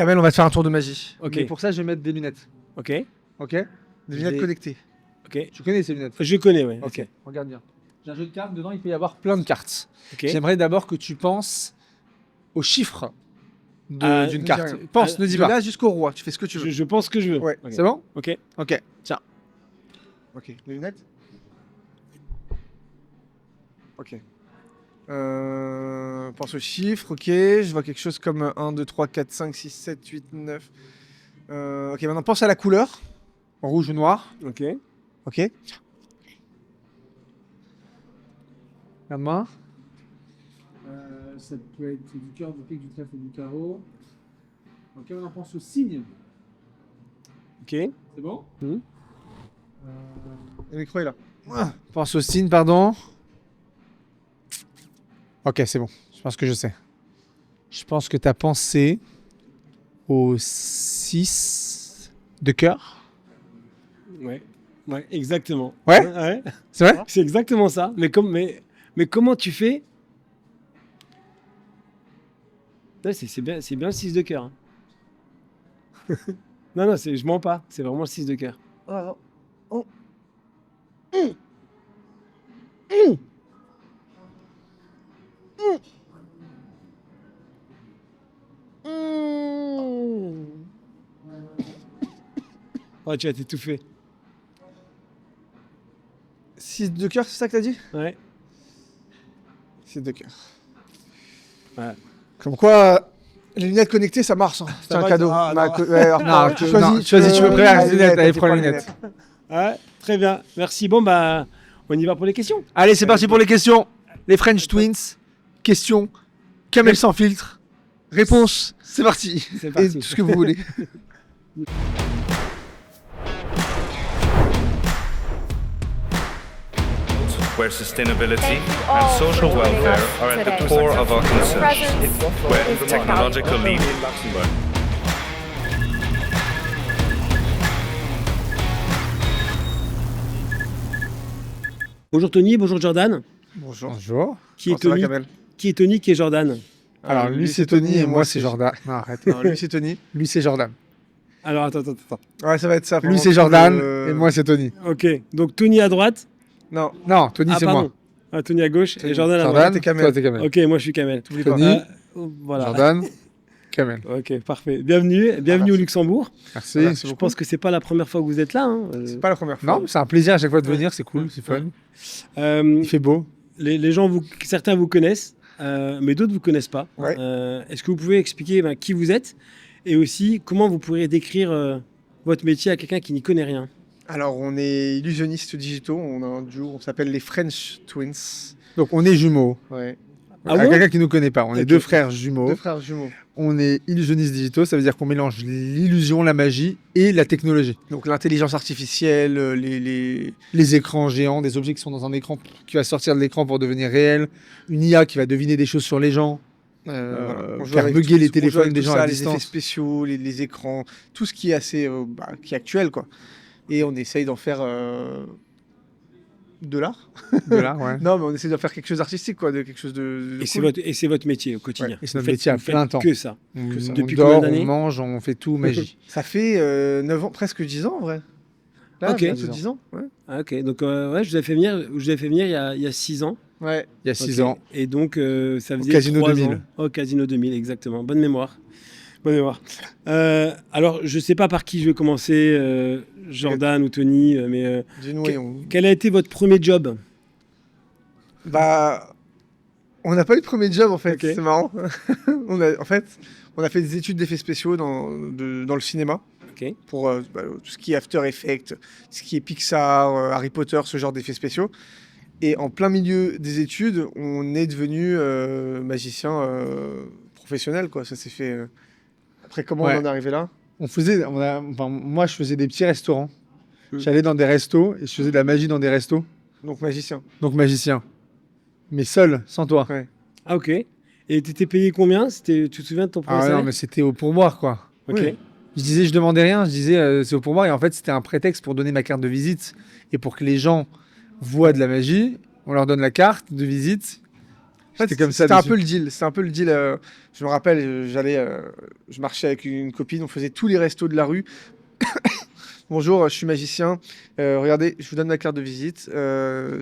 Kamel, on va te faire un tour de magie. Ok. Mais pour ça, je vais mettre des lunettes. Ok. Ok. Des lunettes connectées. Ok. Tu connais ces lunettes? Je connais, ouais. Ok. Regarde bien. J'ai un jeu de cartes. Dedans, il peut y avoir plein de cartes. Ok. J'aimerais d'abord que tu penses aux chiffres d'une ne carte. dis rien. Pense, ne dis pas. De Là jusqu'au roi. Tu fais ce que tu veux. Je pense que je veux. Ouais. Ok. C'est bon? Ok. Ok. Tiens. Ok. Les lunettes? Ok. Pense aux chiffres, ok. Je vois quelque chose comme 1, 2, 3, 4, 5, 6, 7, 8, 9. Ok, maintenant pense à la couleur. Rouge ou noir. Ok. Ok. Regarde-moi. Ça peut être du cœur, du pic, du trèfle et du carreau. Ok, on en pense au signe. Ok. C'est bon? Le micro est là. Pense au signe, pardon. Ok, c'est bon. Je pense que je sais. Je pense que tu as pensé au 6 de cœur. Ouais. Ouais, exactement. Ouais? Ouais. C'est vrai? C'est exactement ça. Mais comment tu fais? Ouais, c'est bien le 6 de cœur. Hein. Non, je mens pas. C'est vraiment le 6 de cœur. Oh, tu vas t'étouffer. 6 de cœur, c'est ça que t'as dit? Ouais. 6 de cœur. Ouais. Comme quoi, les lunettes connectées, ça marche. Hein. C'est un marche. cadeau. Ah, Ma non. co- ouais, alors, Non, tu choisis, tu veux prendre les lunettes, allez, prends les lunettes. Ouais, très bien. Merci. Bon, bah, on y va pour les questions. Allez, c'est parti pour les questions. Les French Twins. Questions. Kamel sans filtre. Réponse. C'est parti. C'est Et parti. tout ce que vous voulez. Where sustainability and social welfare are at the core of our concerns, where technological lead in Luxembourg. Bonjour Tony, bonjour Jordan. Bonjour. Bonjour. Qui est Tony? Qui est Tony, qui est Jordan? Alors, lui, c'est Tony et moi, c'est Jordan. Non, arrête. Non, lui, c'est Tony. Lui, c'est Jordan. Alors, attends. Ouais, ça va être ça. Lui, Lui, c'est c'est Jordan et moi, c'est Tony. Ok, donc Tony à droite. Non, Tony, c'est pardon. moi. Ah, Tony à gauche et Jordan à Jordan, droite. t'es Kamel. Toi, t'es Kamel. Ok, moi je suis Kamel. Tony, voilà. Jordan, Kamel. Ok, parfait. Bienvenue au Luxembourg. Merci. Je pense que c'est pas la première fois que vous êtes là. Hein. C'est pas la première fois. Non, mais c'est un plaisir à chaque fois de venir, c'est cool, c'est fun. Il fait beau. Les gens, certains vous connaissent, mais d'autres vous connaissent pas. Ouais. Est-ce que vous pouvez expliquer qui vous êtes et aussi comment vous pourriez décrire votre métier à quelqu'un qui n'y connaît rien? Alors, on est illusionnistes digitaux, on a un duo, on s'appelle les French Twins. Donc, on est jumeaux. Ouais. Ah bon? Quelqu'un qui nous connaît pas, on est Ok. deux frères jumeaux. Deux frères jumeaux. On est illusionnistes digitaux, ça veut dire qu'on mélange l'illusion, la magie et la technologie. Donc l'intelligence artificielle, les écrans géants, des objets qui sont dans un écran qui va sortir de l'écran pour devenir réel, une IA qui va deviner des choses sur les gens, On joue faire avec bugger les on joue téléphones avec des tout gens ça, à les effets distance. spéciaux, les écrans, tout ce qui est assez, qui est actuel, quoi. Et on essaye d'en faire de l'art. De là, ouais. Non, mais on essaie d'en faire quelque chose d'artistique, quoi, de quelque chose de Et cool. c'est votre métier au quotidien. Ouais, et c'est notre Vous faites- métier à vous faites plein temps. Que ça. On, ça. on Depuis dort, combien on d'années mange, on fait tout magie. Ça fait 9 ans, presque 10 ans, en vrai. Là, Ok. bientôt 10 ans. Ouais. Ah, ok, donc ouais, je vous ai fait venir il y a 6 ans. Ouais. Il y a 6 Ok. ans. Et donc, ça faisait Casino 3 2000. ans. Au Casino 2000, exactement. Bonne mémoire. Alors, je sais pas par qui je vais commencer, Jordan ou Tony, mais Dis-nous, que- et on... quel a été votre premier job? Bah, on n'a pas eu de premier job, en fait. Ok. C'est marrant. on a fait des études d'effets spéciaux dans le cinéma. Ok. Pour tout ce qui est After Effects, ce qui est Pixar, Harry Potter, ce genre d'effets spéciaux. Et en plein milieu des études, on est devenu magicien professionnel, quoi. Ça s'est fait... Après, comment Ouais. on en est arrivé là? Moi, je faisais des petits restaurants. J'allais dans des restos et je faisais de la magie dans des restos. Donc magicien. Donc magicien. Mais seul, sans toi. Ouais. Ah, ok. Et t'étais payé combien? Tu te souviens de ton premier Ah ouais, non, salaire? mais c'était au pourboire, quoi. Ok. Oui. Je disais, je demandais rien, je disais, c'est au pourboire. Et en fait, c'était un prétexte pour donner ma carte de visite. Et pour que les gens voient de la magie, on leur donne la carte de visite. C'était comme ça. C'était un dessus. peu le deal. C'était un peu le deal. Je me rappelle, je marchais avec une copine, on faisait tous les restos de la rue. Bonjour, je suis magicien. Regardez, je vous donne ma carte de visite.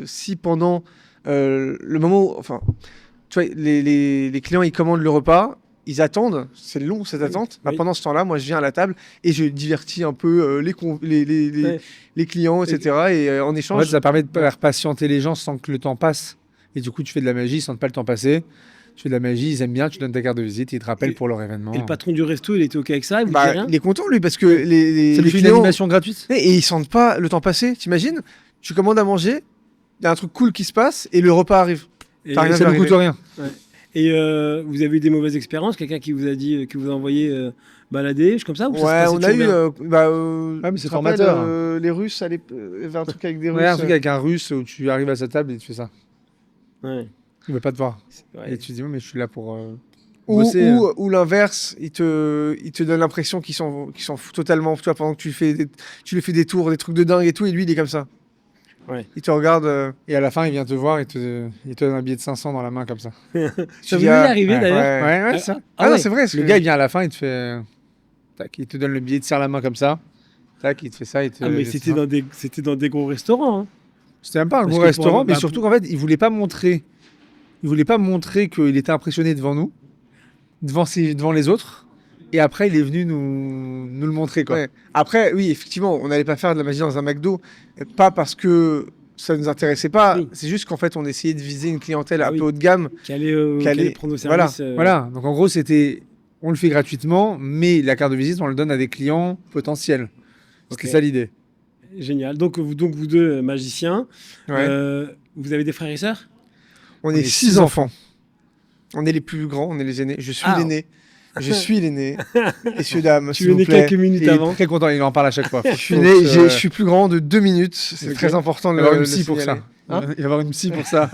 Si pendant le moment où, enfin, tu vois, les clients ils commandent le repas, ils attendent, c'est long cette attente. Bah, oui. pendant ce temps-là, moi je viens à la table et je divertis un peu Ouais. les clients, etc. Et en En échange, fait, ça permet de faire patienter les gens sans que le temps passe. Et du coup, tu fais de la magie, ils sentent pas le temps passer. Tu fais de la magie, ils aiment bien, tu donnes ta carte de visite, ils te rappellent Et- pour leur événement. Et le patron du resto, il était OK avec ça? Il vous bah, dit rien? il est content lui parce que les Ça lui fait une clients animation gratuite. et ils sentent pas le temps passer. T'imagines? Tu commandes à manger, il y a un truc cool qui se passe et le repas arrive. Et, T'as rien Ça va ne coûte arriver. rien. et, vous avez eu des mauvaises expériences? Quelqu'un qui vous a dit, qui vous a envoyé balader, comme ça? Ou ça se Ouais, passait on a toujours eu. bien? mais c'est tu te rappelles, formateur. les Russes, il y avait un truc avec des Russes. Ouais, un truc avec un russe où tu arrives à sa table et tu fais ça. Ouais. Il veut pas te voir. Ouais. Et tu dis, ouais, mais je suis là pour Ou, bosser. ou l'inverse, il te donne l'impression qu'il s'en fout totalement. Tu vois, pendant que tu lui fais des tours, des trucs de dingue et tout, et lui, il est comme ça. Ouais. Il te regarde. Et à la fin, il vient te voir et il te donne un billet de 500 dans la main comme ça. tu Ça vous dis, est ah, arrivé ouais, d'ailleurs? Ouais, Ah, ça. ah Ah non, ouais. c'est vrai. Le gars, il vient à la fin, il te fait. Tac, il te donne le billet, il te serre la main comme ça. Tac, il te fait ça. Il te... Ah, mais c'était dans des gros restaurants. Hein. C'était même pas un Parce gros que restaurant, mais bah, surtout qu'en fait, il voulait pas montrer. Il voulait pas montrer qu'il était impressionné devant nous, devant les autres. Et après, il est venu nous le montrer, quoi. Ouais. Après, oui, effectivement, on n'allait pas faire de la magie dans un McDo, pas parce que ça nous intéressait pas. Oui. C'est juste qu'en fait, on essayait de viser une clientèle Ah un oui. peu haut de gamme. Qui allait prendre au Voilà, service. Voilà. Donc en gros, c'était. On le fait gratuitement, mais la carte de visite, on le donne à des clients potentiels. C'était Ok. ça l'idée. Génial. Donc vous deux magiciens, Ouais. vous avez des frères et sœurs? On est 6 enfants. On est les plus grands, on est les aînés. Je suis Ah. l'aîné. Je suis l'aîné. Messieurs, dames, Tu s'il es vous né plaît. quelques minutes Il est avant. très content, il en parle à chaque fois. Je suis né, je suis plus grand de 2 minutes. C'est Ok. très important de Il va y avoir le une psy pour signaler. ça. Hein Il va y avoir une psy pour ça.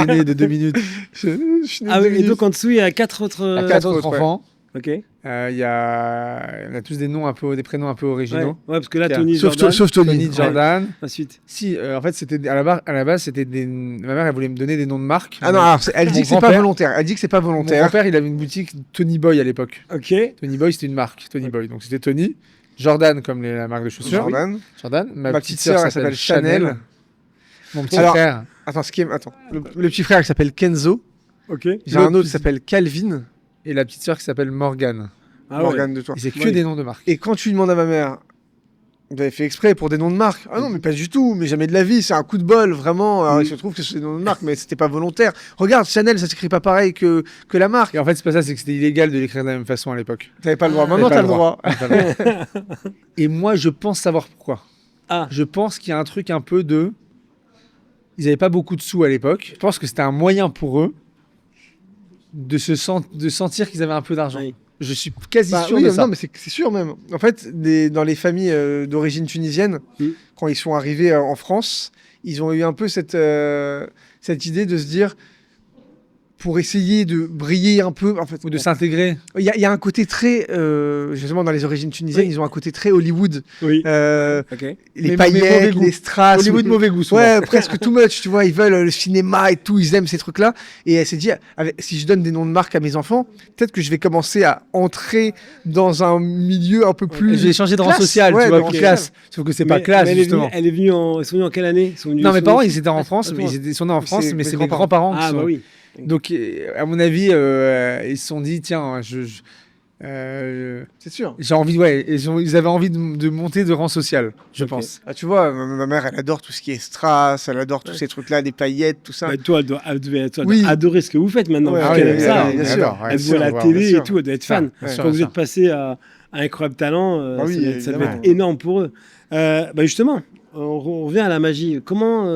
Il est né de 2 minutes. Je suis né Ah de oui, 2 et minutes. donc en dessous, il y a 4 autres. Il y a 4 Quatre autres autres, ouais. enfants. Ok. On a tous des noms des prénoms un peu Ouais. originaux. Ouais, parce que là, Tiens. Tony, Sauf Jordan. Tony, Ouais. Jordan. Ensuite. Si, en fait, c'était à la base, c'était des. Ma mère, elle voulait me donner des noms de marques. Ah non, alors, elle dit Mon que c'est pas grand-père- volontaire. Elle dit que c'est pas Mon volontaire. grand-père, il avait une boutique Tony Boy à l'époque. Ok. Tony Boy, c'était une marque. Tony Boy. Donc c'était Tony. Jordan, comme la marque de chaussures. Jordan. Jordan. Ma Ma petite sœur, elle s'appelle Chanel. Mon petit Alors, frère. Attends, le petit frère, il s'appelle Kenzo. Ok. J'ai un autre qui s'appelle Calvin. Et la petite sœur qui s'appelle Morgane. Ah ouais. Morgane de toi. Et c'est que Ouais. des noms de marques. Et quand tu demandes à ma mère, vous avez fait exprès pour des noms de marque? Ah non, mais pas du tout, mais jamais de la vie, c'est un coup de bol, vraiment. Alors, il se trouve que c'est des noms de marque, mais c'était pas volontaire. Regarde, Chanel, ça s'écrit pas pareil que la marque. Et en fait, c'est pas ça, c'est que c'était illégal de l'écrire de la même façon à l'époque. T'avais pas le droit. Ah, Maintenant, T'avais t'as pas le droit. T'avais pas le droit. Et moi, je pense savoir pourquoi. Ah. Je pense qu'il y a un truc un peu de. Ils n'avaient pas beaucoup de sous à l'époque. Je pense que c'était un moyen pour eux de sentir qu'ils avaient un peu d'argent. Oui. Je suis quasi Bah sûr oui, de ça. non, mais c'est sûr même. En fait, dans les familles d'origine tunisienne, quand ils sont arrivés en France, ils ont eu un peu cette idée de se dire, pour essayer de briller un peu, en fait, Ou de s'intégrer. il y a un côté très, justement dans les origines tunisiennes, Oui. ils ont un côté très Hollywood. Oui. Les Ok. Mais mauvais paillettes, goût. les strass. Hollywood mauvais goût, souvent. Ouais, presque too much, tu vois. Ils veulent le cinéma et tout, ils aiment ces trucs-là. Et elle s'est dit, si je donne des noms de marques à mes enfants, peut-être que je vais commencer à entrer dans un milieu un peu plus. J'ai changé de rang classe. social, Ouais, tu vois, de rang en classe. social. Sauf que c'est pas Mais classe, elle est venue- justement. Elle est venue ils sont venus en quelle année? Non, mes parents, ils étaient en France, mais Attends. ils sont nés en France, C'est mais mes c'est mes grands-parents. grands-parents qui Ah, sont. bah oui. Donc, à mon avis, ils se sont dit, tiens, C'est sûr. j'ai envie, ouais, ils avaient envie de monter de rang social, je Ok. pense. Ah, tu vois, ma mère, elle adore tout ce qui est strass, elle adore tous ces trucs-là, des paillettes, tout ça. Bah, toi, elle doit Oui. adorer ce que vous faites maintenant. Ouais, parce ouais, qu'elle aime ouais, ça. ouais, bien Elle- sûr. Elle voit la sûr, télé bien et sûr. tout, elle doit être fan. Bien sûr, Quand vous bien êtes passé à Incroyable Talent, Ah oui, ça devait évidemment. être énorme pour eux. Bah justement, on revient à la magie. Comment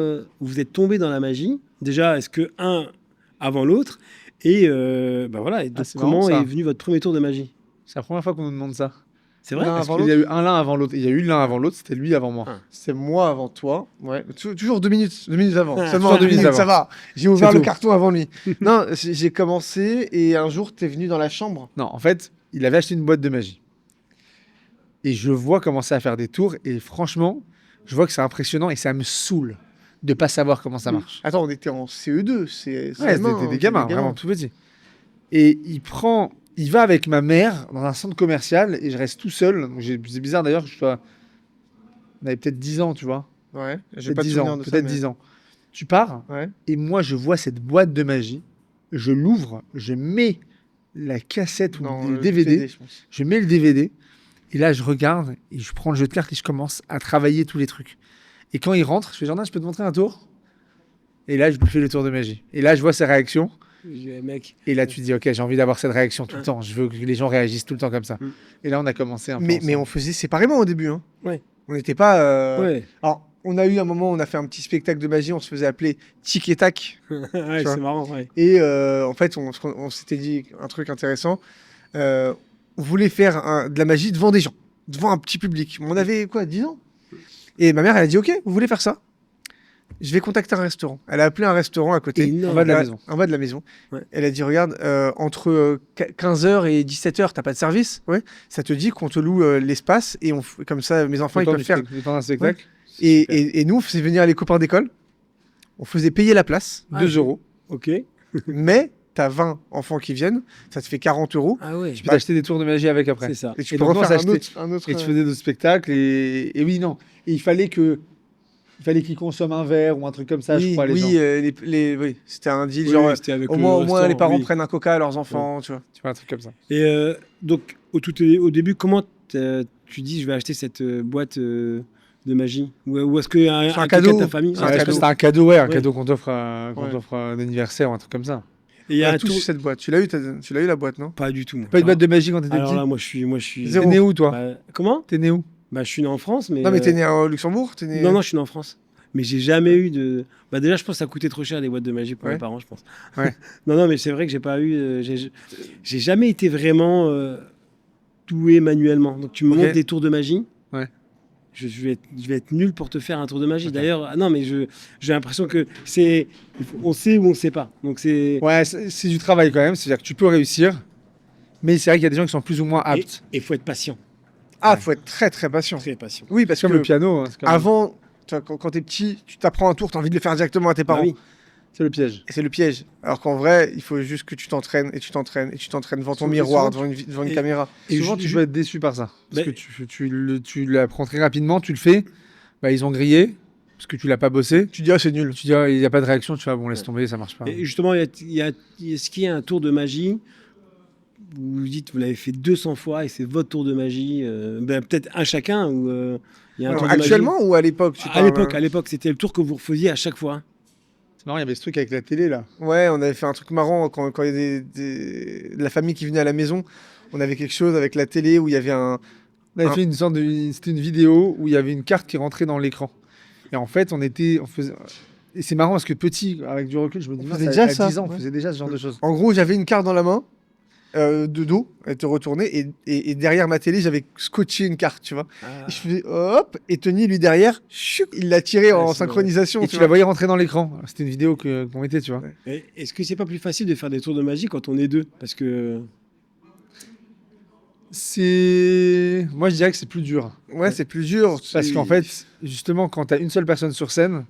vous êtes tombé dans la magie? Déjà, est-ce que avant l'autre? Et bah voilà, et donc, c'est comment marrant, ça. est venu votre premier tour de magie? C'est la première fois qu'on nous demande ça. C'est vrai? Non. Parce avant qu'il y a eu l'un avant l'autre. Il y a eu l'un avant l'autre, c'était lui avant moi. Ah. C'est moi avant toi. Ouais. Toujours 2 minutes. 2 minutes avant. Ah, Seulement toujours 2 2 minutes minutes, ça avant. va. J'ai ouvert C'est le tout. carton avant lui. Non, j'ai commencé et un jour, t'es venu dans la chambre. Non, en fait, il avait acheté une boîte de magie. Et je vois commencer à faire des tours. Et franchement, je vois que c'est impressionnant et ça me saoule de pas savoir comment ça marche. Attends, on était en CE2, c'est Ouais, c'était des gamins, vraiment tout petits. Et il va avec ma mère dans un centre commercial et je reste tout seul. Donc c'est bizarre d'ailleurs que je sois. On avait peut-être 10 ans, tu vois. Ouais, j'ai Peut-être pas de 10 souvenir ans. de ça, Peut-être mais- 10 ans. Tu pars Ouais. et moi je vois cette boîte de magie. Je l'ouvre, je mets la cassette ou Non, le DVD. je pense. Je mets le DVD et là je regarde et je prends le jeu de cartes et je commence à travailler tous les trucs. Et quand il rentre, je fais Jordan, je peux te montrer un tour? Et là je lui fais le tour de magie. Et là je vois ses réactions. Mec. Et là tu te dis ok, j'ai envie d'avoir cette réaction tout le temps. Je veux que les gens réagissent tout le temps comme ça. Mm. Et là on a commencé un peu Mais ensemble. on faisait séparément au début. Hein. Ouais. On n'était pas. Ouais. Alors, on a eu un moment où on a fait un petit spectacle de magie, on se faisait appeler Tic et Tac. Ouais, Tu vois. c'est marrant, ouais. Et en fait, on s'était dit un truc intéressant. On voulait faire de la magie devant des gens, devant un petit public. On avait quoi, 10 ans? Et ma mère, elle a dit ok, vous voulez faire ça? Je vais contacter un restaurant. Elle a appelé un restaurant à côté. Énorme. En bas de la maison. En bas de la maison. Ouais. Elle a dit regarde, entre 15h et 17h, t'as pas de service. Ouais. Ça te dit qu'on te loue l'espace et comme ça, mes enfants, ils peuvent faire. Le temps d'un spectacle. Et nous, on faisait venir les copains d'école. On faisait payer la place, Ah, 2 euros. Ok. Mais t'as 20 enfants qui viennent, ça te fait 40 euros. Ah ouais. Tu peux t'acheter des tours de magie avec après. C'est ça. Et tu Et peux donc, refaire moi, un autre. Et tu faisais d'autres spectacles et oui, non. Et il fallait qu'ils consomment un verre ou un truc comme ça, je oui, crois, les gens. oui, c'était un deal. Oui, genre, c'était avec au le moins, restaurant, les parents oui. prennent un coca à leurs enfants, tu vois. Tu vois, un truc comme ça. Et donc, au début, comment tu dis je vais acheter cette boîte de magie? Ou est-ce que C'est un un quelqu'un cadeau. de ta famille? C'est Ouais, un je cadeau. pense que c'était un cadeau, ouais, un Ouais. cadeau qu'on t'offre d'anniversaire ou un truc comme ça. Et il y a On a un tous tour. eu cette boîte. Tu l'as eu la boîte, non? Pas du tout. Moi. Pas une boîte de magie quand t'étais Alors petit? là, moi, je suis. T'es Zéro. né où, toi? Bah, comment? T'es né où? Bah, je suis né en France, mais. Non, mais t'es né au Luxembourg? T'es né... Non, je suis né en France. Mais j'ai jamais eu de. Bah, déjà, je pense que ça coûtait trop cher les boîtes de magie pour Ouais. mes parents, je pense. Ouais. non, mais c'est vrai que j'ai pas eu. J'ai jamais été vraiment doué manuellement. Donc, tu me Ok. montres des tours de magie. Ouais. Je vais être nul pour te faire un tour de magie. Ok. D'ailleurs, non, mais j'ai l'impression que c'est. On sait ou on sait pas. Donc, c'est. Ouais, c'est du travail quand même. C'est-à-dire que tu peux réussir, mais c'est vrai qu'il y a des gens qui sont plus ou moins aptes. Et faut être patient. Ah, faut être très très patient. Très patient. Oui, parce C'est comme que le piano. Hein, c'est comme- avant, tu vois, quand t'es petit, tu t'apprends un tour, t'as envie de le faire directement à tes parents. Ah oui. C'est le piège. Et c'est le piège. Alors qu'en vrai, il faut juste que tu t'entraînes et tu t'entraînes et tu t'entraînes devant ton Souvent- miroir, souvent, devant une et- caméra. Et Et souvent, tu peux être déçu par ça. Parce Bah- que tu l'apprends très rapidement, tu le fais, bah, ils ont grillé, parce que tu l'as pas bossé. Tu dis, ah, c'est nul. Tu dis, ah, il n'y a pas de réaction, tu fais, ah, bon, laisse tomber, ça marche pas. Et justement, est-ce qu'il y a un tour de magie où vous dites, vous l'avez fait 200 fois et c'est votre tour de magie, peut-être un chacun, ou il y a un Alors, tour de magie. actuellement ou à l'époque tu À parles, l'époque, c'était le tour que vous refaisiez à chaque fois. C'est marrant, il y avait ce truc avec la télé, là. Ouais, on avait fait un truc marrant quand il y a de la famille qui venait à la maison. On avait quelque chose avec la télé où il y avait un. On avait Ah. fait une sorte c'était une vidéo où il y avait une carte qui rentrait dans l'écran. Et en fait, et c'est marrant parce que petit, avec du recul, je me dis, On mince, faisait à- déjà à ça, 10 ans, on ouais. faisait déjà ce genre de choses. En gros, j'avais une carte dans la main, de dos, elle était retournée, et derrière ma télé, j'avais scotché une carte, tu vois. Et je faisais hop, et Tony, lui derrière, chut, il l'a tiré en c'est synchronisation. Et tu la voyais rentrer dans l'écran. C'était une vidéo qu'on mettait, tu vois. Ouais. Et est-ce que c'est pas plus facile de faire des tours de magie quand on est deux? Parce que Moi, je dirais que c'est plus dur. Ouais, c'est plus dur. Parce qu'en fait, justement, quand tu as une seule personne sur scène,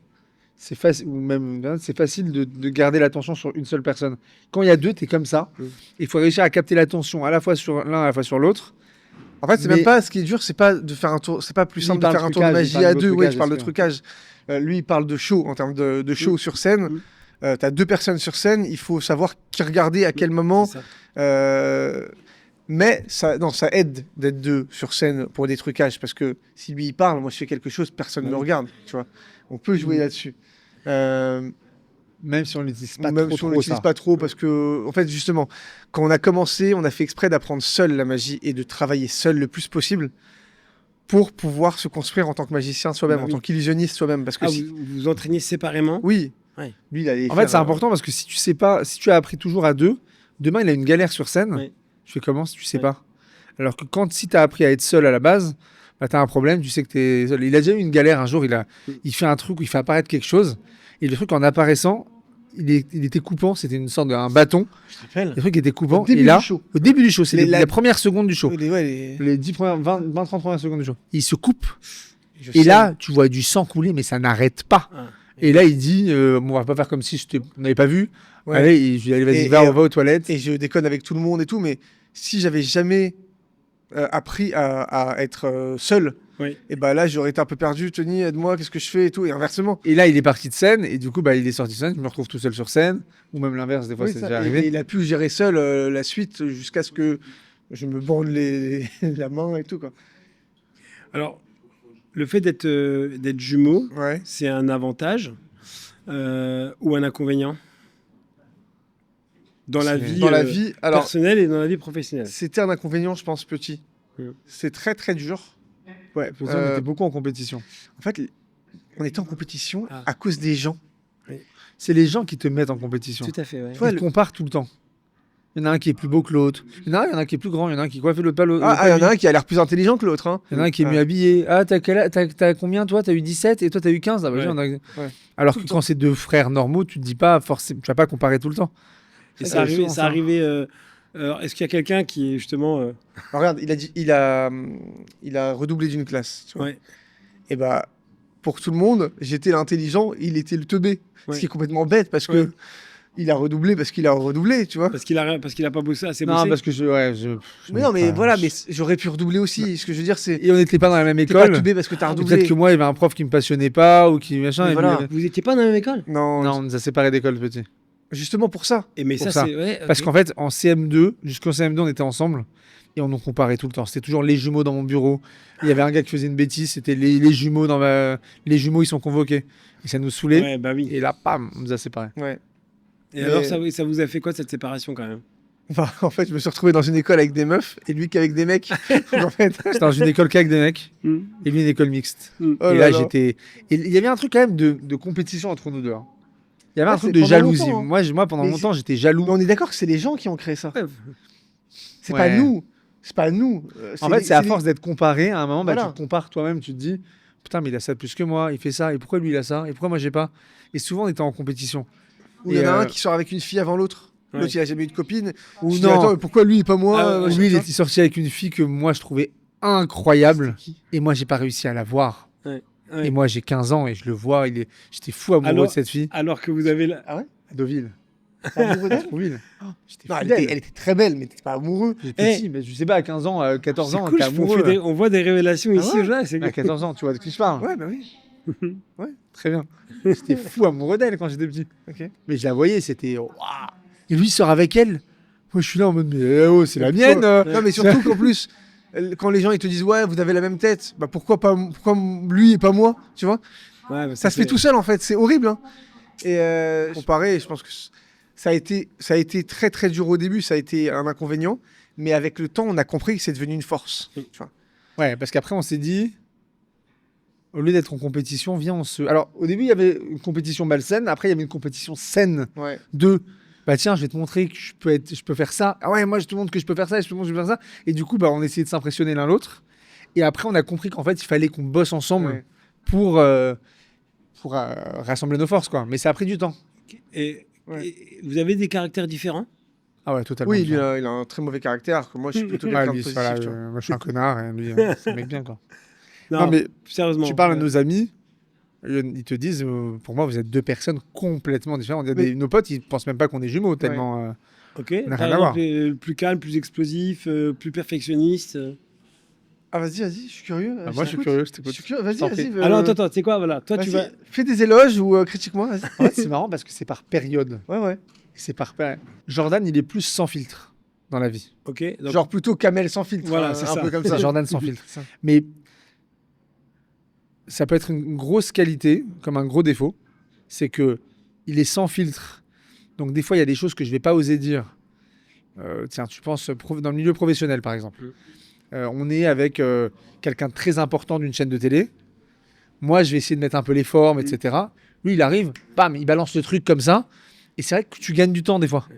c'est facile, ou même c'est facile de garder l'attention sur une seule personne. Quand il y a deux, tu es comme ça. Il faut réussir à capter l'attention à la fois sur l'un, à la fois sur l'autre. En fait, c'est Mais- même pas ce qui est dur, c'est pas de faire un tour, c'est pas plus Lui, simple il de parle faire un tour de trucage, il magie parle à de deux. Oui, trucage, je parle de bien sûr. trucage. Lui, il parle de show en termes de show sur scène. T'as deux personnes sur scène, il faut savoir qui regarder à quel moment. c'est ça. Mais ça aide d'être deux sur scène pour des trucages parce que si lui il parle, moi je fais quelque chose, personne ne me Oui. regarde. Tu vois, on peut jouer là-dessus. Même si on l'utilise pas Même trop, si on trop, l'utilise ça. pas trop parce que en fait justement quand on a commencé on a fait exprès d'apprendre seul la magie et de travailler seul le plus possible pour pouvoir se construire en tant que magicien soi-même, Bah en oui. tant qu'illusionniste soi-même parce que Vous vous entraînez séparément? oui, Ouais. lui il allait En fait, c'est important parce que si tu sais pas, si tu as appris toujours à deux, demain il a une galère sur scène. Ouais. Tu fais comment si tu sais Ouais. pas? Alors que si tu as appris à être seul à la base, bah, tu as un problème, tu sais que tu es seul. Il a déjà eu une galère un jour, il fait un truc où il fait apparaître quelque chose, et le truc en apparaissant, il était coupant, c'était une sorte d'un bâton, Je te rappelle. le truc était coupant, Au début et là, du show. au début du show, c'est Les- la première seconde du show, les... les 20-30 premières secondes du show, il se coupe, Je et sais. là, tu vois du sang couler, mais ça n'arrête pas. Ah. Et là, il dit, on va pas faire comme si on n'avait pas vu. Ouais. Allez, je lui dis, allez, vas-y, on va aux toilettes. Et je déconne avec tout le monde et tout, mais si j'avais jamais appris à être seul, Oui. et bah là, j'aurais été un peu perdu. Tony, aide-moi, qu'est-ce que je fais et tout, et inversement. Et là, il est parti de scène, et du coup, il est sorti de scène, je me retrouve tout seul sur scène, ou même l'inverse, des fois, Oui, c'est ça, déjà et arrivé. il a pu gérer seul la suite jusqu'à ce que je me bande la main et tout, quoi. Alors, le fait d'être jumeau, Ouais. c'est un avantage ou un inconvénient dans la vie, Dans la vie, alors, personnelle et dans la vie professionnelle. c'était un inconvénient, je pense, petit. C'est très, très dur. Ouais, parce qu'on était beaucoup en compétition. En fait, on était en compétition Ah. à cause des gens. C'est les gens qui te mettent en compétition. Tout à fait, ouais. Ils te comparent tout le temps. Il y en a un qui est plus beau que l'autre. Il y en a un qui est plus grand. Il y en a un qui coiffe l'autre pas l'autre. Ah, il y en a un qui a l'air plus intelligent que l'autre. Hein. Il y en a un qui est mieux habillé. Ah, t'as combien toi? T'as eu 17 et toi t'as eu 15. Ah, bah, Ouais. ouais. Alors que quand c'est deux frères normaux, tu te dis pas forcément, tu vas pas comparer tout le temps. Et Ça, c'est souvent ça ça. arrivait. Alors, est-ce qu'il y a quelqu'un qui est justement. Alors, regarde, il a redoublé d'une classe. Tu vois. Ouais. Et bah, pour tout le monde, j'étais l'intelligent, il était le teubé. Ouais. Ce qui est complètement bête parce que Ouais. il a redoublé parce qu'il a redoublé, tu vois. Parce qu'il a pas bossé assez Non, bossé. parce que je Mais non, mais pas- voilà, mais j'aurais pu redoubler aussi. Ce que je veux dire, c'est. Et on n'était pas dans la même T'es pas école. teubé parce que t'as redoublé. Peut-être que moi, il y avait un prof qui me passionnait pas ou qui machin. Mais et lui, voilà. il avait- Vous étiez pas dans la même école Non, Non, on nous a séparés d'école petit. justement pour ça. Et mais Pour ça, ça. c'est. Ouais, Parce ok. qu'en fait, en CM2, jusqu'au CM2, on était ensemble et on nous comparait tout le temps. C'était toujours les jumeaux dans mon bureau. Il y avait un gars qui faisait une bêtise, c'était les jumeaux les jumeaux, ils sont convoqués. Et ça nous saoulait. Ouais, bah oui. Et là, pam, on nous a séparés. Ouais. Et Mais- alors, ça vous a fait quoi cette séparation quand même? Enfin, en fait, je me suis retrouvé dans une école avec des meufs et lui qu'avec des mecs. Donc, en fait. J'étais dans une école qu'avec des mecs Hmm. et lui une école mixte. Hmm. Oh et là là, là. j'étais. Et il y avait un truc quand même de compétition entre nous deux. Hein. Il y avait un Ouais, truc c'est de pendant jalousie. longtemps, hein. Moi, pendant Mais longtemps, j'étais jaloux. Mais on est d'accord que c'est les gens qui ont créé ça. Ouais. C'est Ouais. pas nous. C'est pas nous. En fait, c'est à les- force d'être comparé, à un moment, Voilà. tu te compares toi-même, tu te dis, putain, mais il a ça de plus que moi, il fait ça, et pourquoi lui il a ça, et pourquoi moi j'ai pas. Et souvent, on était en compétition. Où il y en a Et, un qui sort avec une fille avant l'autre. Ouais. L'autre, il a jamais eu de copine. Ou Je dis, non, attends, mais pourquoi lui et pas moi Ah, machin, lui, il tu vois. est sorti avec une fille que moi je trouvais incroyable, C'était qui et moi j'ai pas réussi à la voir. Ouais. Et moi j'ai 15 ans et je le vois, j'étais fou amoureux Alors- de cette fille. Alors que vous avez. Ah ouais À Deauville. T'es amoureux d'elle Deauville. J'étais Non, fou elle d'elle. était très belle, mais t'étais pas amoureux. J'étais Eh. petit, mais je sais pas, à 15 ans, à 14 C'est ans, cool, t'es on amoureux. on voit des révélations Ah ici. ouais Ouais, c'est À 14 ans, tu vois de qui je parle. Ouais, bah oui. Très bien. J'étais fou amoureux d'elle quand j'étais petit. Ok. Mais je la voyais, c'était waouh. Et lui il sort avec elle. Moi je suis là en mode mais oh, c'est la mienne. Non, mais surtout qu'en plus, quand les gens ils te disent ouais, vous avez la même tête, bah pourquoi lui et pas moi, tu vois? Ouais, bah, Ça se fait tout seul en fait, c'est horrible. Hein. Et comparé, je pense que ça a été très très dur au début, ça a été un inconvénient, mais avec le temps, on a compris que c'est devenu une force. Tu vois. Ouais, parce qu'après on s'est dit au lieu d'être en compétition, viens on se. Alors au début il y avait une compétition malsaine, après il y avait une compétition saine Ouais. de bah tiens je vais te montrer que je peux faire ça. Ah ouais moi je te montre que je peux faire ça, et je te montre que je peux faire ça. Et du coup bah on essayait de s'impressionner l'un l'autre. Et après on a compris qu'en fait il fallait qu'on bosse ensemble Ouais. pour rassembler nos forces quoi. Mais ça a pris du temps. Et, Ouais. et vous avez des caractères différents? Ah ouais totalement. Oui, lui, différent. il a un très mauvais caractère, que moi je suis plutôt Ouais, quelqu'un de lui, positif. voilà, tu vois. moi je suis un connard et lui c'est un mec bien quoi. Non, mais sérieusement. tu parles à nos amis, ils te disent pour moi vous êtes deux personnes complètement différentes. Il y a Mais- nos potes ils pensent même pas qu'on est jumeaux tellement. Ok. n'a Par rien à voir. exemple, plus calme, plus explosif, plus perfectionniste. Ah vas-y, je suis curieux. Ah, moi je suis curieux, je t'écoute. Je suis curieux, vas-y, T'en vas-y. prie. Alors attends, tu sais quoi, voilà. Toi, tu vas. Fais des éloges ou critique-moi, vas-y. En fait, c'est marrant parce que c'est par période. Ouais, ouais. C'est par période. Jordan il est plus sans filtre dans la vie. Ok. Donc, Genre plutôt Kamel sans filtre. Voilà, hein, c'est un ça. peu comme C'est ça. Jordan sans filtre. Ça. Mais ça peut être une grosse qualité comme un gros défaut, c'est que il est sans filtre. Donc des fois il y a des choses que je vais pas oser dire. Tiens, tu penses dans le milieu professionnel par exemple. On est avec quelqu'un de très important d'une chaîne de télé. Moi je vais essayer de mettre un peu les formes, etc. Lui il arrive, bam, il balance le truc comme ça. Et c'est vrai que tu gagnes du temps des fois.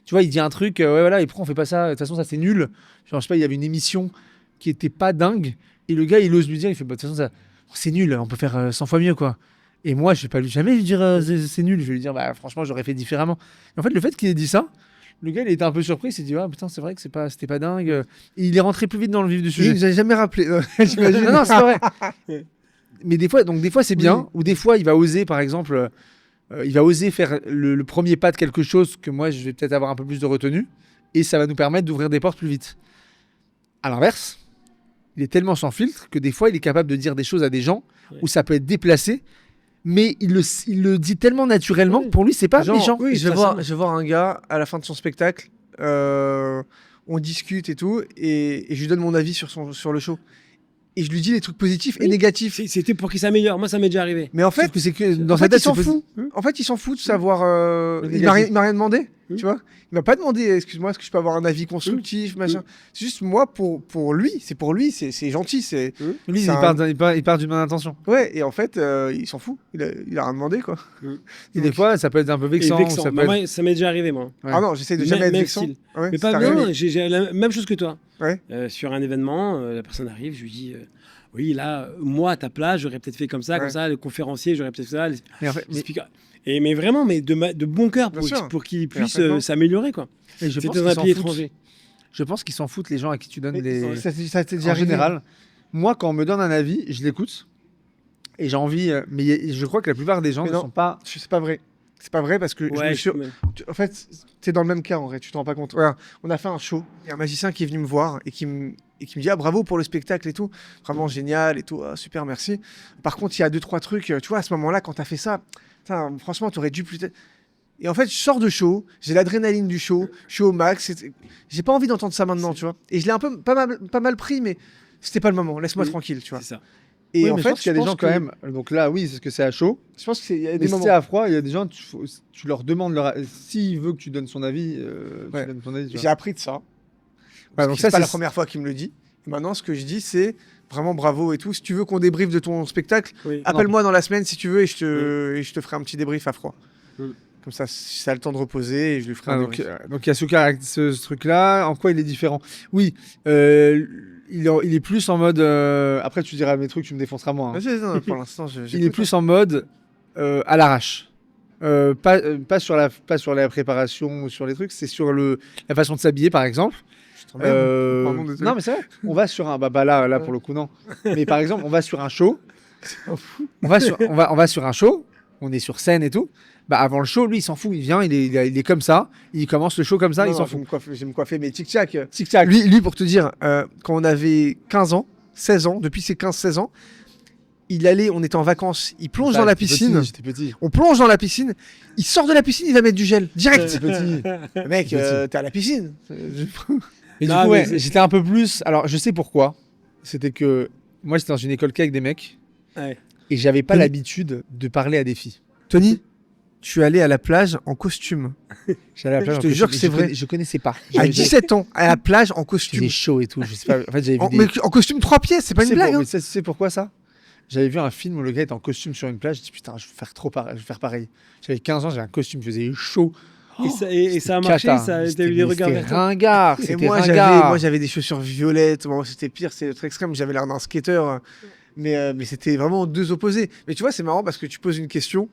Tu vois, il dit un truc, ouais voilà, et pourquoi on fait pas ça? De toute façon ça c'est nul. Genre je sais pas, il y avait une émission qui était pas dingue. Et le gars il ose lui dire, il fait bah, de toute façon ça c'est nul, on peut faire 100 fois mieux quoi. Et moi je vais pas jamais lui dire c'est nul, je vais lui dire bah franchement j'aurais fait différemment. Et en fait le fait qu'il ait dit ça, le gars il était un peu surpris, il s'est dit ah putain c'est vrai que c'était pas dingue. Et il est rentré plus vite dans le vif du Je sujet. n'avais jamais rappelé. Non, j'imagine. Non, c'est pas vrai. mais des fois c'est bien, ou des fois il va oser, par exemple, il va oser faire le premier pas de quelque chose que moi je vais peut-être avoir un peu plus de retenue, et ça va nous permettre d'ouvrir des portes plus vite. À l'inverse, il est tellement sans filtre que des fois il est capable de dire des choses à des gens où ça peut être déplacé, mais il le dit tellement naturellement que pour lui c'est pas Genre, méchant. je vais voir un gars à la fin de son spectacle, on discute et tout, et je lui donne mon avis sur le show. Et je lui dis les trucs positifs et négatifs. C'était pour qu'il s'améliore. Moi, ça m'est déjà arrivé. Mais en fait, C'est que dans en sa fait, tête il s'en c'est fout. En fait, il s'en fout de savoir. Il m'a rien demandé, tu vois. Il m'a pas demandé, excuse-moi, est-ce que je peux avoir un avis constructif, machin. C'est juste moi, pour lui, c'est gentil. Lui, c'est il part d'une bonne intention. Ouais, et en fait, il s'en fout. Il a rien demandé, quoi. Et des fois, ça peut être un peu vexant. Et vexant. Ça peut Bah, être- moi, ça m'est déjà arrivé, moi. Ouais. Ah non, j'essaie de jamais être Même vexant. style. Ouais, Mais ça pas t'arrive. bien, j'ai la même chose que toi. Ouais. Sur un événement, la personne arrive, je lui dis oui, là, moi, à ta place, j'aurais peut-être fait comme ça, le conférencier, j'aurais peut-être fait ça. Mais en fait, les speakers. Mais vraiment, mais de bon cœur Bien sûr. pour qu'il Et puisse après, non. s'améliorer, quoi. mais je C'était pense dans qu'ils un s'en pays foutent. étranger. Je pense qu'ils s'en foutent les gens à qui tu donnes Mais des. ça t'est déjà En arrivé. général, moi, quand on me donne un avis, je l'écoute et j'ai envie. Mais je crois que la plupart des gens Mais ne non. sont pas. C'est pas vrai. C'est pas vrai parce que je me Ouais, suis... mais- En fait, t'es dans le même cas en vrai, tu t'en rends pas compte. Regarde, on a fait un show, il y a un magicien qui est venu me voir et qui me dit ah bravo pour le spectacle et tout, vraiment génial et tout, ah, super merci. Par contre, il y a 2-3 trucs, tu vois, à ce moment-là, quand t'as fait ça, putain, franchement, t'aurais dû plus. Et en fait, je sors de show, j'ai l'adrénaline du show, je suis au max, j'ai pas envie d'entendre ça maintenant, tu vois. Et je l'ai un peu pas mal pris, mais c'était pas le moment, laisse-moi Oui. tranquille, tu vois. C'est ça. Et Oui, en mais fait, je pense qu'il y a des gens quand même. Donc là, oui, c'est ce que c'est à chaud. je pense qu'il y a Mais des si moments. c'est à froid, il y a des gens, tu leur demandes s'il veut que tu donnes son avis, Ouais. tu donnes ton avis. tu J'ai vois. appris de ça. Ouais, donc c'est ça, pas la c'est- première fois qu'il me le dit. Et maintenant, ce que je dis, c'est vraiment bravo et tout. Si tu veux qu'on débriefe de ton spectacle, Oui. appelle-moi dans la semaine si tu veux et je te ferai un petit débrief à froid. Mm. Comme ça, si ça a le temps de reposer et je lui ferai Ah, un donc débrief. il y a ce truc-là. En quoi il est différent? Oui, il est plus en mode. Après, tu diras mes trucs, tu me défonceras moi. hein. Vas-y, non, pour l'instant, Il est plus en mode à l'arrache. Pas sur la préparation ou sur les trucs, c'est sur la façon de s'habiller par exemple. Pardon, désolé. Non mais c'est vrai. On va sur un là pour le coup non. Mais par exemple on va sur un show. on va sur un show. On est sur scène et tout. Bah avant le show lui il s'en fout. Il vient il est comme ça. Il commence le show comme ça. Il s'en fout. Je vais me coiffer mes tic-tac. Tic tac. Lui, pour te dire, quand on avait 15 ans, 16 ans, depuis ses 15-16 ans, on était en vacances, il plonge dans la piscine. J'étais petit. On plonge dans la piscine, il sort de la piscine, il va mettre du gel, direct. J'étais petit. Mec, Petit. t'es à la piscine. Mais du Non, coup, mais ouais, c'est- j'étais un peu plus. Alors, je sais pourquoi. C'était que moi, j'étais dans une école qu'avec des mecs Ouais. et j'avais pas Tony- l'habitude de parler à des filles. Tony, je suis allé à la plage en costume. J'allais à la plage Je en te costume, jure que mais c'est vrai. Je connaissais pas. À 17 ans, à la plage en Il costume. faisait chaud et tout. Je sais pas. En fait, j'avais vu En, des. mais en costume 3 pièces, c'est pas Tu une sais blague. pour- hein. mais tu sais pourquoi ça? J'avais vu un film où le gars était en costume sur une plage. Je dis putain, je vais faire pareil. J'avais 15 ans, j'avais un costume, il faisait chaud. Et ça a marché, Cata. ça a C'était- eu des regards c'était vers toi. ringard. Et C'était moi ringard. j'avais des chaussures violettes. Bon, c'était pire, c'est notre extrême. J'avais l'air d'un skater. Mais c'était vraiment deux opposés. Mais tu vois, c'est marrant parce que tu poses une question